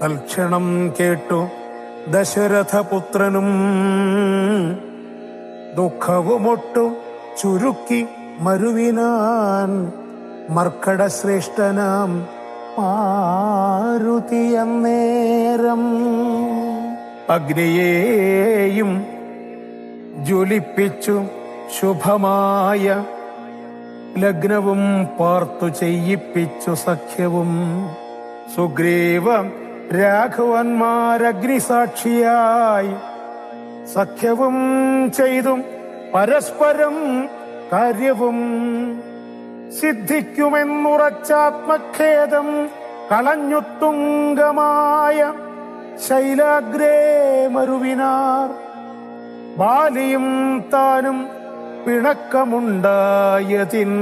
തൽക്ഷണം കേട്ടു ദശരഥപുത്രനും ദുഃഖവുമൊട്ടു ചുരുക്കി മരുവിനാൻ. മർക്കടശ്രേഷ്ഠനാം മാരുതിയന്നേരം അഗ്നിയേയും ജ്വലിപ്പിച്ചു ശുഭമായ ലഗ്നവും പാർത്തു ചെയ്യിപ്പിച്ചു സഖ്യവും. സുഗ്രീവ രാഘവന്മാരഗ്നിസാക്ഷിയായി സഖ്യവും ചെയ്തു പരസ്പരം കാര്യവും. സിദ്ധിക്കുമെന്നുറച്ചാത്മഖേദം കളഞ്ഞു തുംഗമായ ശൈലാഗ്രേ മരുവിനാർ. ബാലിയും താനും പിണക്കമുണ്ടായതിൻ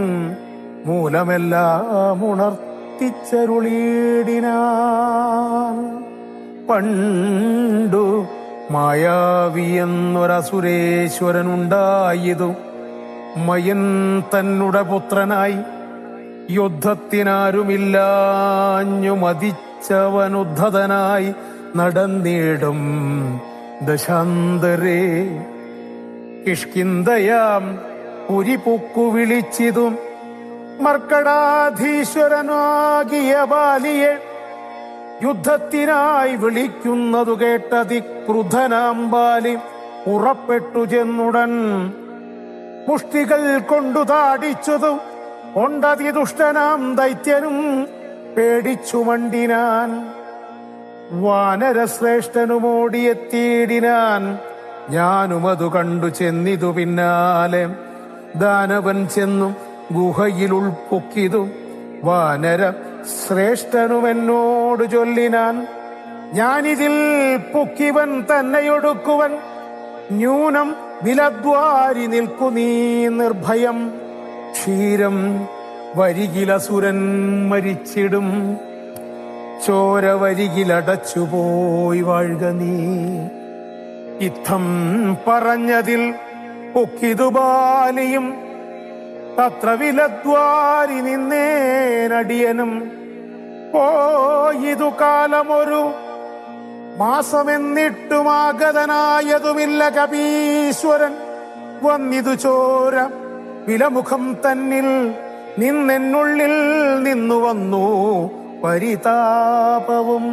മൂലമെല്ലാം ഉണർത്തിച്ചരുളീടിനാൻ. പണ്ടു മായാവിയെന്നൊരസുരേശ്വരനുണ്ടായതു മയൻ തന്നുടെ പുത്രനായി. യുദ്ധത്തിനാരുമില്ലാഞ്ഞു മതിച്ചവനുദ്ധതനായി നടന്നിടും ദശാന്തരേ. കിഷ്കിന്ധയാം പുരിപൊക്കു വിളിച്ചിതും മർക്കടാധീശ്വരനാകിയ ബാലിയെ യുദ്ധത്തിനായി വിളിക്കുന്നതു കേട്ടതിക്രുധനാം ബാലി പുറപ്പെട്ടു ചെന്നുടൻ. മുഷ്ടികൾ കൊണ്ടു താടിച്ചതും കൊണ്ടതിദുഷ്ടനാം ദൈത്യനും പേടിച്ചു മണ്ടിനാൻ. വാനരശ്രേഷ്ഠനുമോടിയെത്തിയിടിനാൻ. ഞാനുമതു കണ്ടു ചെന്നിതു പിന്നാലെ. ദാനവൻ ചെന്നു ഗുഹയിൽ ഉൾപ്പൊക്കിതു. വാനര ശ്രേഷ്ഠനുമെന്നോട് ചൊല്ലിനാൻ. ഞാനിതിൽ പൊക്കിവൻ തന്നെയൊടുക്കുവൻ. ന്യൂനം വിലദ്വാരി നിൽക്കു നീ നിർഭയം. ക്ഷീരം വരികിലസുരൻ മരിച്ചിടും. ചോര വരികിലടച്ചുപോയി വാഴുക നീ. ഇത്തം പറഞ്ഞതിൽ പൊക്കിതു ബാലിയും തത്ര വിലദ്വാരി നിന്നേനടിയനും. പോയിതു കാലമൊരു മാസമെന്നിട്ടുമാഗതനായതുമില്ല കപീശ്വരൻ. വന്നിതു ചോര വിലമുഖം തന്നിൽ നിന്നെന്നുള്ളിൽ നിന്നു വന്നു പരിതാപവും.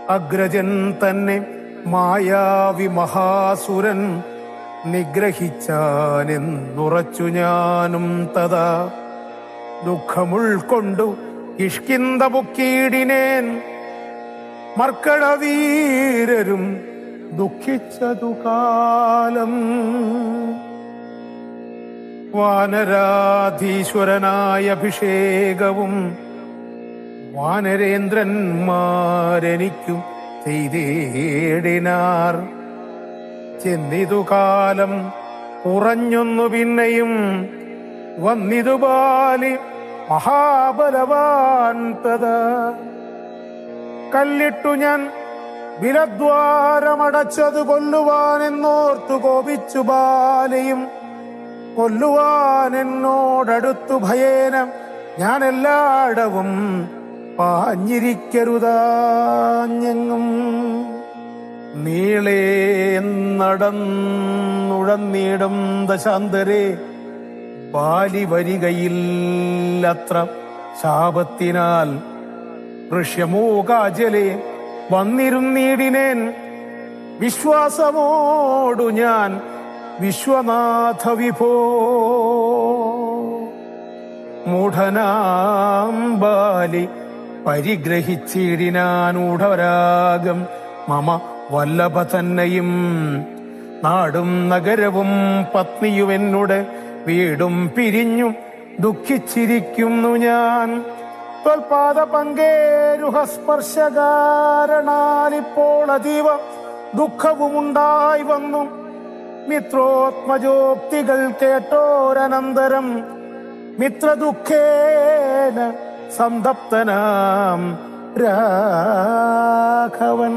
അഗ്രജൻ തന്നെ മായാവി മഹാസുരൻ നിഗ്രഹിച്ചാനെന്നുറച്ചു ഞാനും തഥാ. ദുഃഖമുൾക്കൊണ്ടു കിഷ്കിന്ധ പൊക്കിയിടിനേൻ. മർക്കടവീരരും ദുഃഖിച്ചതു കാലം. വാനരാധീശ്വരനായ അഭിഷേകവും വാനരേന്ദ്രന്മാരെനിക്കും ചെയ്തേടിനാർ. ചെന്നിതു കാലം കുറഞ്ഞൊന്നു പിന്നെയും വന്നിതു ബാലി മഹാബലവാൻ തഥാ. കല്ലിട്ടു ഞാൻ വിലദ്വാരമടച്ചത് കൊല്ലുവാനെന്നോർത്തു കോപിച്ചു ബാലയും. കൊല്ലുവാൻ എന്നോടടുത്തു ഭയേന ഞാൻ എല്ലായിടവും പാഞ്ഞിരിക്കരുതാഞ്ഞെങ്ങും. നീളേ നടന്നുഴന്നീടും ദശാന്തരെ ബാലി വരികയില്ലത്ര ശാപത്തിനാൽ. ഋഷ്യമൂകാജലെ വന്നിരുന്നീടിനേൻ വിശ്വാസമോടു ഞാൻ വിശ്വനാഥ വിഭോ. മൂഢനാം ബാലി പരിഗ്രഹിച്ചിടിനാനൂഢരാഗം മമ വല്ലഭ തന്നെയും. നാടും നഗരവും പത്നിയുമെന്നോട് വീടും പിരിഞ്ഞു ദുഃഖിച്ചിരിക്കുന്നു ഞാൻ. ത്വൽപാദ പങ്കേരുഹസ്പർശകാരണാലിപ്പോൾ അതീവ ദുഃഖവുമുണ്ടായി വന്നു. മിത്രോത്മജോക്തികൾ കേട്ടോരനന്തരം മിത്രദുഃഖേന സന്തപ്തനാം രാഘവൻ.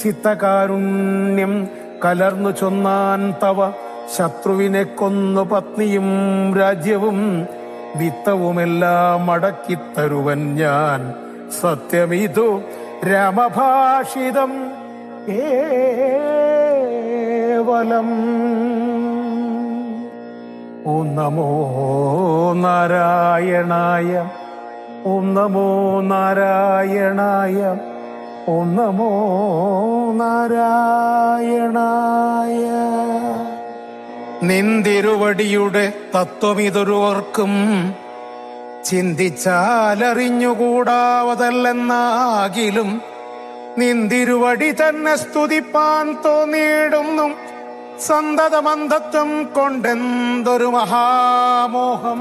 ചിത്തകാരുണ്യം കലർന്നു ചൊന്നാൻ തവ ശത്രുവിനെ കൊന്നു പത്നിയും രാജ്യവും വിത്തവുമെല്ലാം അടക്കിത്തരുവൻ ഞാൻ. സത്യമിതു രാമഭാഷിതം കേവലം. ഓം നമോ നാരായണായ, ഓം നമോ നാരായണായ, ഓം നമോ നാരായണായ. നിന്തിരുവടിയുടെ തത്വമിതൊരുവർക്കും ചിന്തിച്ചാലറിഞ്ഞുകൂടാവതല്ലെന്നാകിലും നിന്തിരുവടി തന്നെ സ്തുതിപ്പാൻ തോന്നിയിടുന്നു. സന്തതമന്ധത്വം കൊണ്ടെന്തൊരു മഹാമോഹം.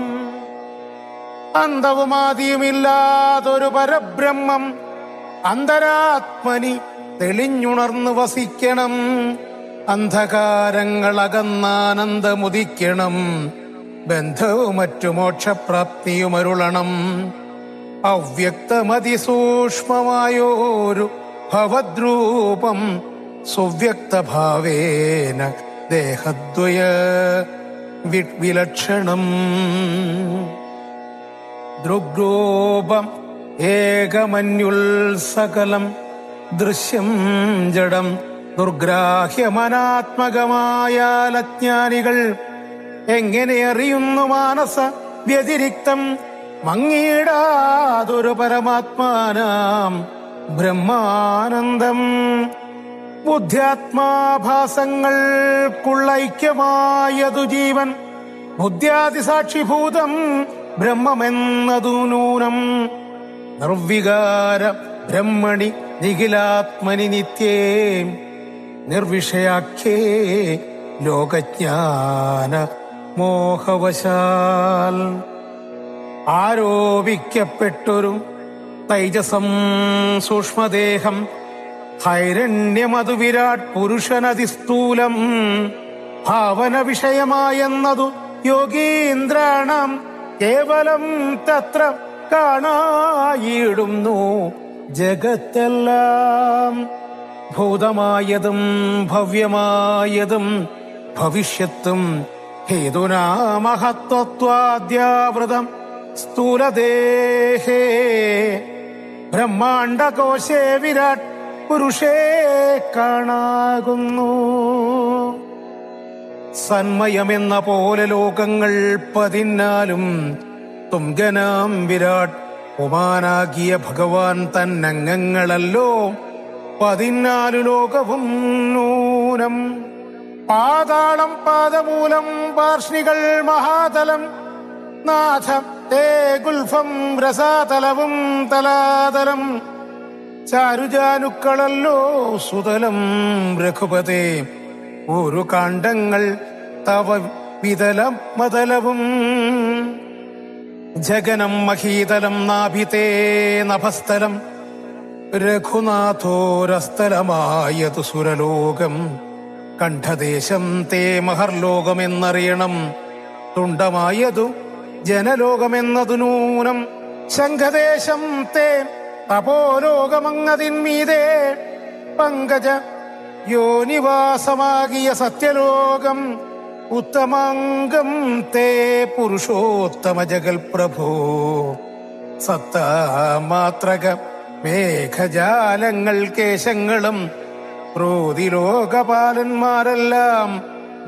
അന്തവുമാദിയുമില്ലാതൊരു പരബ്രഹ്മം അന്തരാത്മനി തെളിഞ്ഞുണർന്നു വസിക്കണം. അന്ധകാരങ്ങളകന്നാനന്ദമുദിക്കണം. ബന്ധവും മറ്റു മോക്ഷപ്രാപ്തിയുമരുളണം. അവ്യക്തമതിസൂക്ഷ്മമായോരു ഭവദ്രൂപം സുവ്യക്തഭാവേന ദേഹദ്വയ വിലക്ഷണം. ദൃഗ്രൂപം ഏകമന്യുൽസകലം ദൃശ്യം ജഡം ദുർഗ്രാഹ്യമനാത്മകമായാലജ്ഞാനികൾ എങ്ങനെ അറിയുന്നു മാനസ വ്യതിരിക്തം മങ്ങിയിടാതൊരു പരമാത്മാനാം ബ്രഹ്മാനന്ദം. ബുദ്ധ്യാത്മാഭാസങ്ങൾക്കുള്ള ഐക്യമായതു ജീവൻ ബുദ്ധ്യാതിസാക്ഷിഭൂതം ബ്രഹ്മമെന്നതു നൂനം. നിർവികാര ബ്രഹ്മണി നിഖിലാത്മനി നിത്യേ നിർവിഷയാഖ്യേ ലോകജ്ഞാന മോഹവശാൽ. ആരോപിക്കപ്പെട്ടൊരു തൈജസം സൂക്ഷ്മദേഹം ഹൈരണ്യമതു വിരാട് പുരുഷനതിസ്ഥൂലം ഭാവന വിഷയമായെന്നതു യോഗീന്ദ്രാണം കേവലം തത്ര കാണായിടുന്നു ജഗത്തെല്ലാം. ഭൂതമായതും ഭവ്യമായതും ഭവിഷ്യത്തും ഹേതുനാമഹത്വത്വാദ്യാവൃതം സ്ഥൂലദേഹേ ബ്രഹ്മാണ്ടകോശേ വിരാട് പുരുഷേ കാണാകുന്നു. സന്മയമെന്ന പോലെ ലോകങ്ങൾ 14 തുംഗനാം വിരാട് ഉമാനാകിയ ഭഗവാൻ തന്നംഗങ്ങളല്ലോ 14 ലോകവും നൂനം. പാതാളം പാദമൂലം പാർഷ്ണികൾ മഹാതലം നാഥ തേ ഗുൽഫം രസാതലവും തലാതലം. ചാരുജാനുക്കളല്ലോ സുതലം രഘുപതേ. ഒരു കാണ്ഡങ്ങൾ തവ വിതലം മതലവും ജഗനം മഹീതലം നാഭിതേ നഭസ്ഥലം രഘുനാഥോരസ്ഥലമായതു സുരലോകം കണ്ഠദേശം തേ മഹർലോകമെന്നറിയണം തുണ്ടമായതു ജനലോകമെന്നതു നൂനം ശംഖദേശം തേ തപോലോകമങ്ങതിന്മീതേ പങ്കജ യോനിവാസമാകിയ സത്യലോകം ഉത്തമാംഗം തേ പുരുഷോത്തമ ജഗൽ പ്രഭോ സത്താമാത്രക മേഘജാലങ്ങൾ കേശങ്ങളും ക്രോധിലോകപാലന്മാരെല്ലാം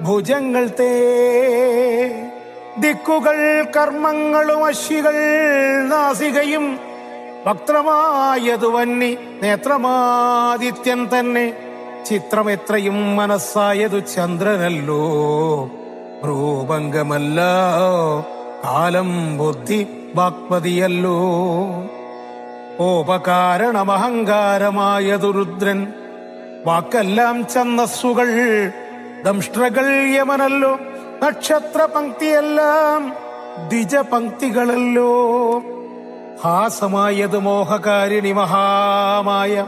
ഭുജങ്ങൾ തേ ദിക്കുകൾ കർമ്മങ്ങളും അശ്വികൾ നാസികയും വക്രമായതു വന്നി നേത്രമാദിത്യൻ തന്നെ ചിത്രമെത്രയും മനസ്സായതു ചന്ദ്രനല്ലോ ഭ്രൂഭംഗമല്ല കാലം ബുദ്ധി വാക്പതിയല്ലോ ഓപകാരണമഹങ്കാരമായതു രുദ്രൻ വാക്കെല്ലാം ഛന്ദസ്സുകൾ ദംഷ്ട്രകൾ യമനല്ലോ നക്ഷത്ര പങ്ക്തിയെല്ലാം ദ്വിജപങ്ക്തികളല്ലോ ഹാസമായത് മോഹകാരിണി മഹാമായ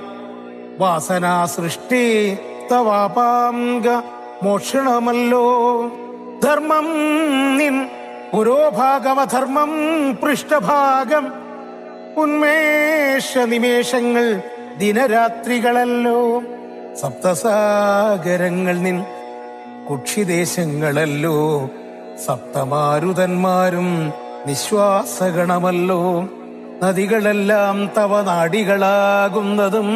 വാസനാ സൃഷ്ടി തവാപാംഗ മോക്ഷണമല്ലോ ധർമ്മം നിൻ പുരോഭാഗമധർമ്മം പൃഷ്ഠഭാഗം ഉന്മേഷ നിമേഷങ്ങൾ ദിനരാത്രികളല്ലോ സപ്തസാഗരങ്ങൾ നിൻ കുക്ഷിദേശങ്ങളല്ലോ സപ്തമാരുതന്മാരും നിശ്വാസഗണമല്ലോ നദികളെല്ലാം തവ നാടികളാകുന്നതും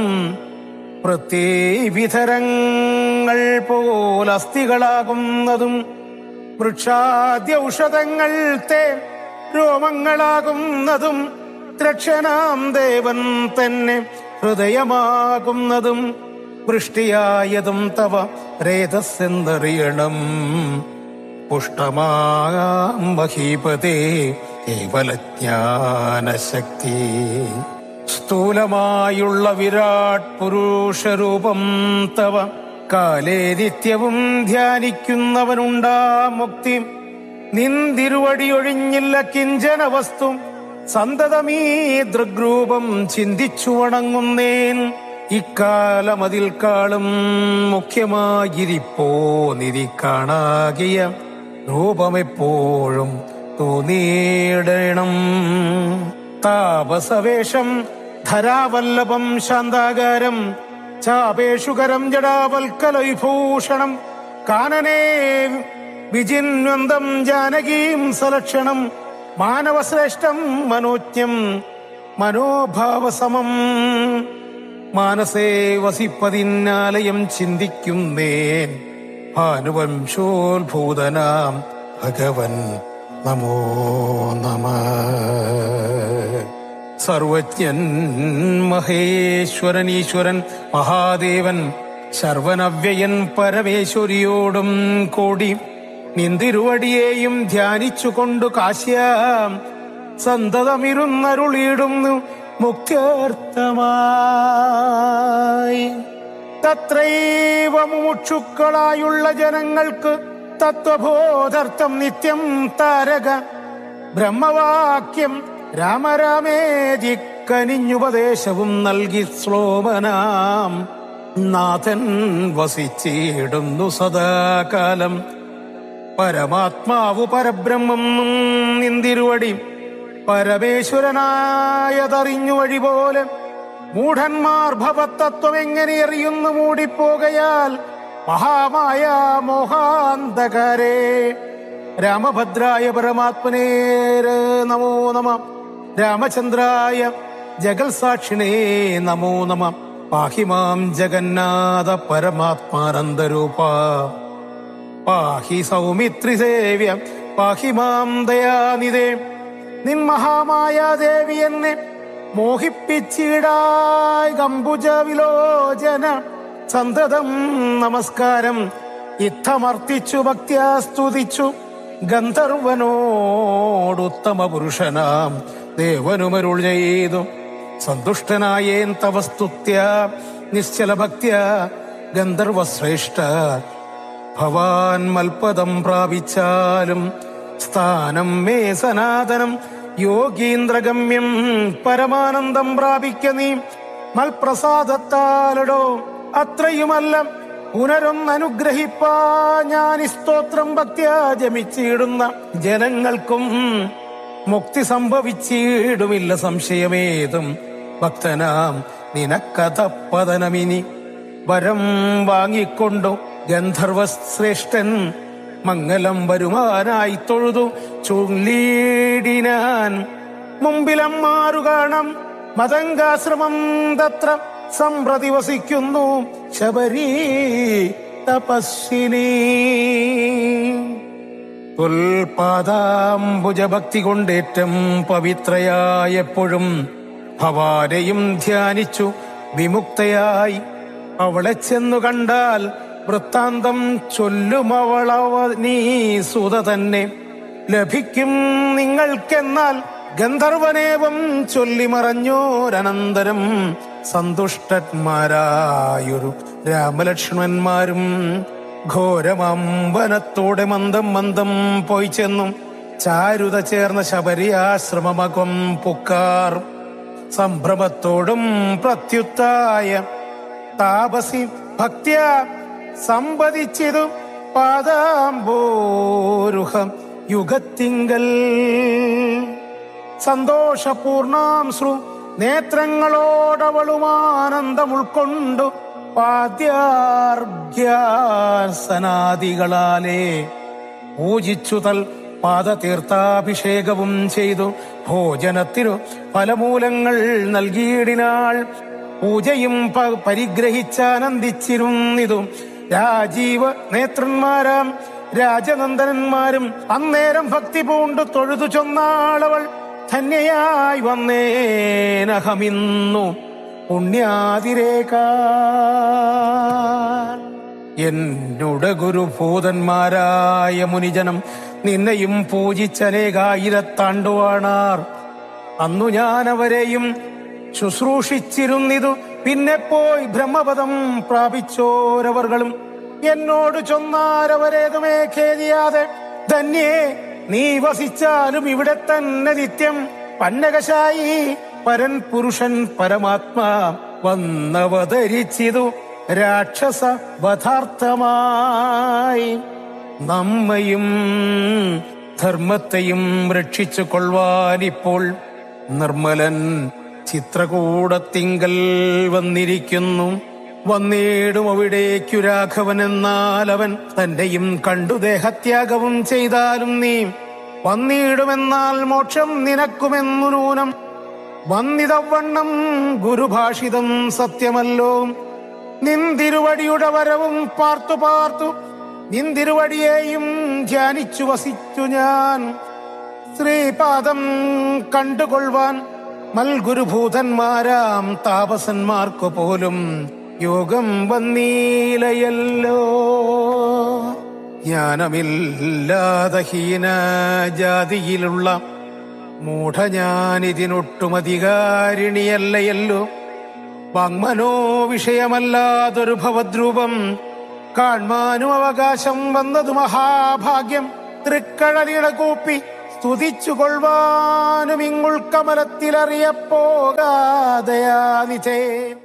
പ്രത്യേവിധരങ്ങൾ പോലസ്ഥികളാകുന്നതും വൃക്ഷാദ്യൌഷധങ്ങൾ തേ രോമങ്ങളാകുന്നതും ത്രക്ഷനാം ദേവൻ തന്നെ ഹൃദയമാകുന്നതും വൃഷ്ടിയായതും തവ രേതസ്സെന്നറിയണം പുഷ്ടമാം മഹീപതേ കേവലജ്ഞാനശക്തി സ്ഥൂലമായുള്ള വിരാട് പുരുഷരൂപം തവ കാലേ നിത്യവും ധ്യാനിക്കുന്നവനുണ്ടാ മുക്തി നിന്തിരുവടി ഒഴിഞ്ഞില്ല കിഞ്ചന വസ്തു സന്തതമീ ദൃഗ്രൂപം ചിന്തിച്ചു വണങ്ങുന്നേൻ ഇക്കാലമതിൽ കാളും മുഖ്യമായിരിപ്പോ നിധി കാണാകിയ രൂപമെപ്പോഴും തോന്നിയിടണം താപസവേഷം ധരാവല്ലഭം ശാന്താകാരം ചാപേഷുകരം ജടാവൽക്കലവിഭൂഷണം കാനനേ വിജിന്വന്തം ജാനകീം സലക്ഷണം മാനവശ്രേഷ്ഠം മനോജ്ഞം മനോഭാവസമം മാനസേ വസിപ്പതിന്നാലയം ചിന്തിക്കുന്നേൻ ഭാനുവംശോത്ഭൂതനാം ഭഗവൻ നമോ നമ സർവജ്ഞൻ മഹേശ്വരൻ ഈശ്വരൻ മഹാദേവൻ ശർവനവ്യയൻ പരമേശ്വരിയോടും കൂടി നിന്തിരുവടിയെയും ധ്യാനിച്ചുകൊണ്ടു കാശ്യാം സന്തതമിരുന്നരുളിയിടുന്നു മുക്ത്യർത്ഥമായി തത്രൈവ മുമുക്ഷുക്കളായുള്ള ജനങ്ങൾക്ക് തത്വബോധർത്ഥം നിത്യം താരക ബ്രഹ്മവാക്യം രാമരാമേതി കനിഞ്ഞുപദേശവും നൽകി ശ്ലോമനാം നാഥൻ വസിച്ചിടുന്നു സദാകാലം പരമാത്മാവു പരബ്രഹ്മം നിന്തിരുവടി പരമേശ്വരനായതറിഞ്ഞു വഴി പോലെ മൂഢന്മാർ ഭവതത്വം എങ്ങനെ അറിയുന്നു മൂടിപ്പോകയാൽ മഹാമായ മോഹാന്തകാരേ രാമഭദ്രായ പരമാത്മനേ നമോ നമ രാമചന്ദ്രായ ജഗൽ സാക്ഷിണേ നമോ നമ പാഹി മാം ജഗന്നാഥ പരമാത്മാനന്ദരൂപ പാഹി സൗമിത്രി സേവ്യ പാഹി മാം ദയാനിധേ നിൻ മഹാമായ ദേവി എന്നെ മോഹിപ്പിച്ചിടായി ഗംബുജ വിലോചന സന്തതം നമസ്കാരം ഇത്തമർത്തിച്ചു ഭക്ത്യാ സ്തുതിച്ചു ഗന്ധർവനോടുത്തമ പുരുഷനാം ദേവനുമരുൾ ചെയ്തു സന്തുഷ്ടനായേൻ തവ സ്തുത്യ നിശ്ചല ഭക്ത്യ ഗന്ധർവശ്രേഷ്ഠ ഭവാൻ മൽപദം പ്രാപിച്ചാലും സ്ഥാനം മേ സനാതനം യോഗീന്ദ്രഗമ്യം പരമാനന്ദം പ്രാപിക്ക നീ മൽപ്രസാദത്താലടോ. അത്രയുമല്ല പുനരൊന്നനുഗ്രഹിപ്പാ ഞാൻ സ്തോത്രം ഭക്ത്യാ ജമിച്ചിടുന്ന ജനങ്ങൾക്കും മുക്തി സംഭവിച്ചിടുമില്ല സംശയമേതും. ഭക്തനാം നിനക്കഥപ്പതനമിനി വരം വാങ്ങിക്കൊണ്ടു ഗന്ധർവശ്രേഷ്ഠൻ മംഗലം വരുമാനായി തൊഴുതു ചൊല്ലിടിനാൻ. മുമ്പിലമ്മാറു കാണാം മതങ്കാശ്രമം തത്ര സംപ്രതി വസിക്കുന്നു ശബരീ തപസ്വിനി. തുൽപാദാംബുജഭക്തി കൊണ്ടേറ്റം പവിത്രയായെപ്പോഴും ഭവാനെയും ധ്യാനിച്ചു വിമുക്തയായി അവളെ ചെന്നു കണ്ടാൽ വൃത്താന്തം ചൊല്ലുമവളവ നീ സുത തന്നെ ലഭിക്കും നിങ്ങൾക്കെന്നാൽ. ഗന്ധർവനേവം ചൊല്ലി മറഞ്ഞോരനന്തരം സന്തുഷ്ടന്മാരായൊരു രാമലക്ഷ്മണന്മാരും ഘോരമമ്പനത്തോടെ മന്ദം മന്ദം പോയി ചെന്നും ചാരുത ചേർന്ന ശബരി ആശ്രമമകം പുക്കാർ. സംഭ്രമത്തോടും പ്രത്യുത്തായ താപസി ഭക്ത്യ സമ്പദിച്ചിതു പാദാംബോരുഹം യുഗത്തിങ്കൽ. സന്തോഷപൂർണാംശ്രു നേത്രങ്ങളോടവളുമാനന്ദം ഉൾക്കൊണ്ടു പാദ്യാർഘ്യാസനാദികളാലേ പൂജിച്ചു തൽ പാദതീർത്ഥാഭിഷേകവും ചെയ്തു ഭോജനത്തിനു ഫലമൂലങ്ങൾ നൽകിയിടിനാൾ. പൂജയും പരിഗ്രഹിച്ചാനന്ദിച്ചിരുന്നിതു രാജീവ നേത്രന്മാരാം രാജനന്ദനന്മാരും. അന്നേരം ഭക്തി പൂണ്ടു തൊഴുതു ചൊന്നാളവൾ ധന്യയായി വന്നേനഹമിന്നു പുണ്യാതിരേക. എന്നുടെ ഗുരുഭൂതന്മാരായ മുനിജനം നിന്നെയും പൂജിച്ചനേകായിരത്താണ്ടുവാണാർ. അന്നു ഞാൻ അവരെയും ശുശ്രൂഷിച്ചിരുന്നിതു. പിന്നെ പോയി ബ്രഹ്മപദം പ്രാപിച്ചോരവർകളും എന്നോട് ചൊന്നാരവരേതുമേ ഖേദിയാതെ ധന്യേ നീ വസിച്ചാലും ഇവിടെ തന്നെ നിത്യം പന്നകശായി പരൻ പുരുഷൻ പരമാത്മാ വന്നവതരിച്ചിതു രാക്ഷസ വധാർത്ഥമായി. നമ്മയും ധർമ്മത്തെയും രക്ഷിച്ചു കൊള്ളുവാനിപ്പോൾ നിർമ്മലൻ ചിത്രകൂടത്തിങ്കൽ വന്നിരിക്കുന്നു. വന്നിടും അവിടേക്കു രാഘവൻ. എന്നാൽ അവൻ തന്നെയും കണ്ടു ദേഹത്യാഗവും ചെയ്താലും നീ വന്നിടുമെന്നാൽ മോക്ഷം നിനക്കുമെന്നു നൂനം. വന്നിതവണ്ണം ഗുരുഭാഷിതം സത്യമല്ലോ. നിന്തിരുവടിയുടെ വരവും പാർത്തു പാർത്തു നിന്തിരുവടിയെയും ധ്യാനിച്ചു വസിച്ചു ഞാൻ. ശ്രീപാദം കണ്ടുകൊള്ളുവാൻ മൽഗുരുഭൂതന്മാരാം താപസന്മാർക്കു പോലും യോഗം വന്നീലയല്ലോ. ജ്ഞാനമില്ലാതെ ഹീന ജാതിയിലുള്ള മൂഢ ഞാനിതിനൊട്ടുമധികാരിണിയല്ലയല്ലോ. വാങ്മനോ വിഷയമല്ലാതൊരു ഭവദ്രൂപം കാൺമാനും അവകാശം വന്നതു മഹാഭാഗ്യം. തൃക്കഴലിട കൂപ്പി സ്തുതിച്ചു കൊള്ളുവാനും ഇങ്ങുൾക്കമലത്തിലറിയപ്പോകാതയാനിതേ.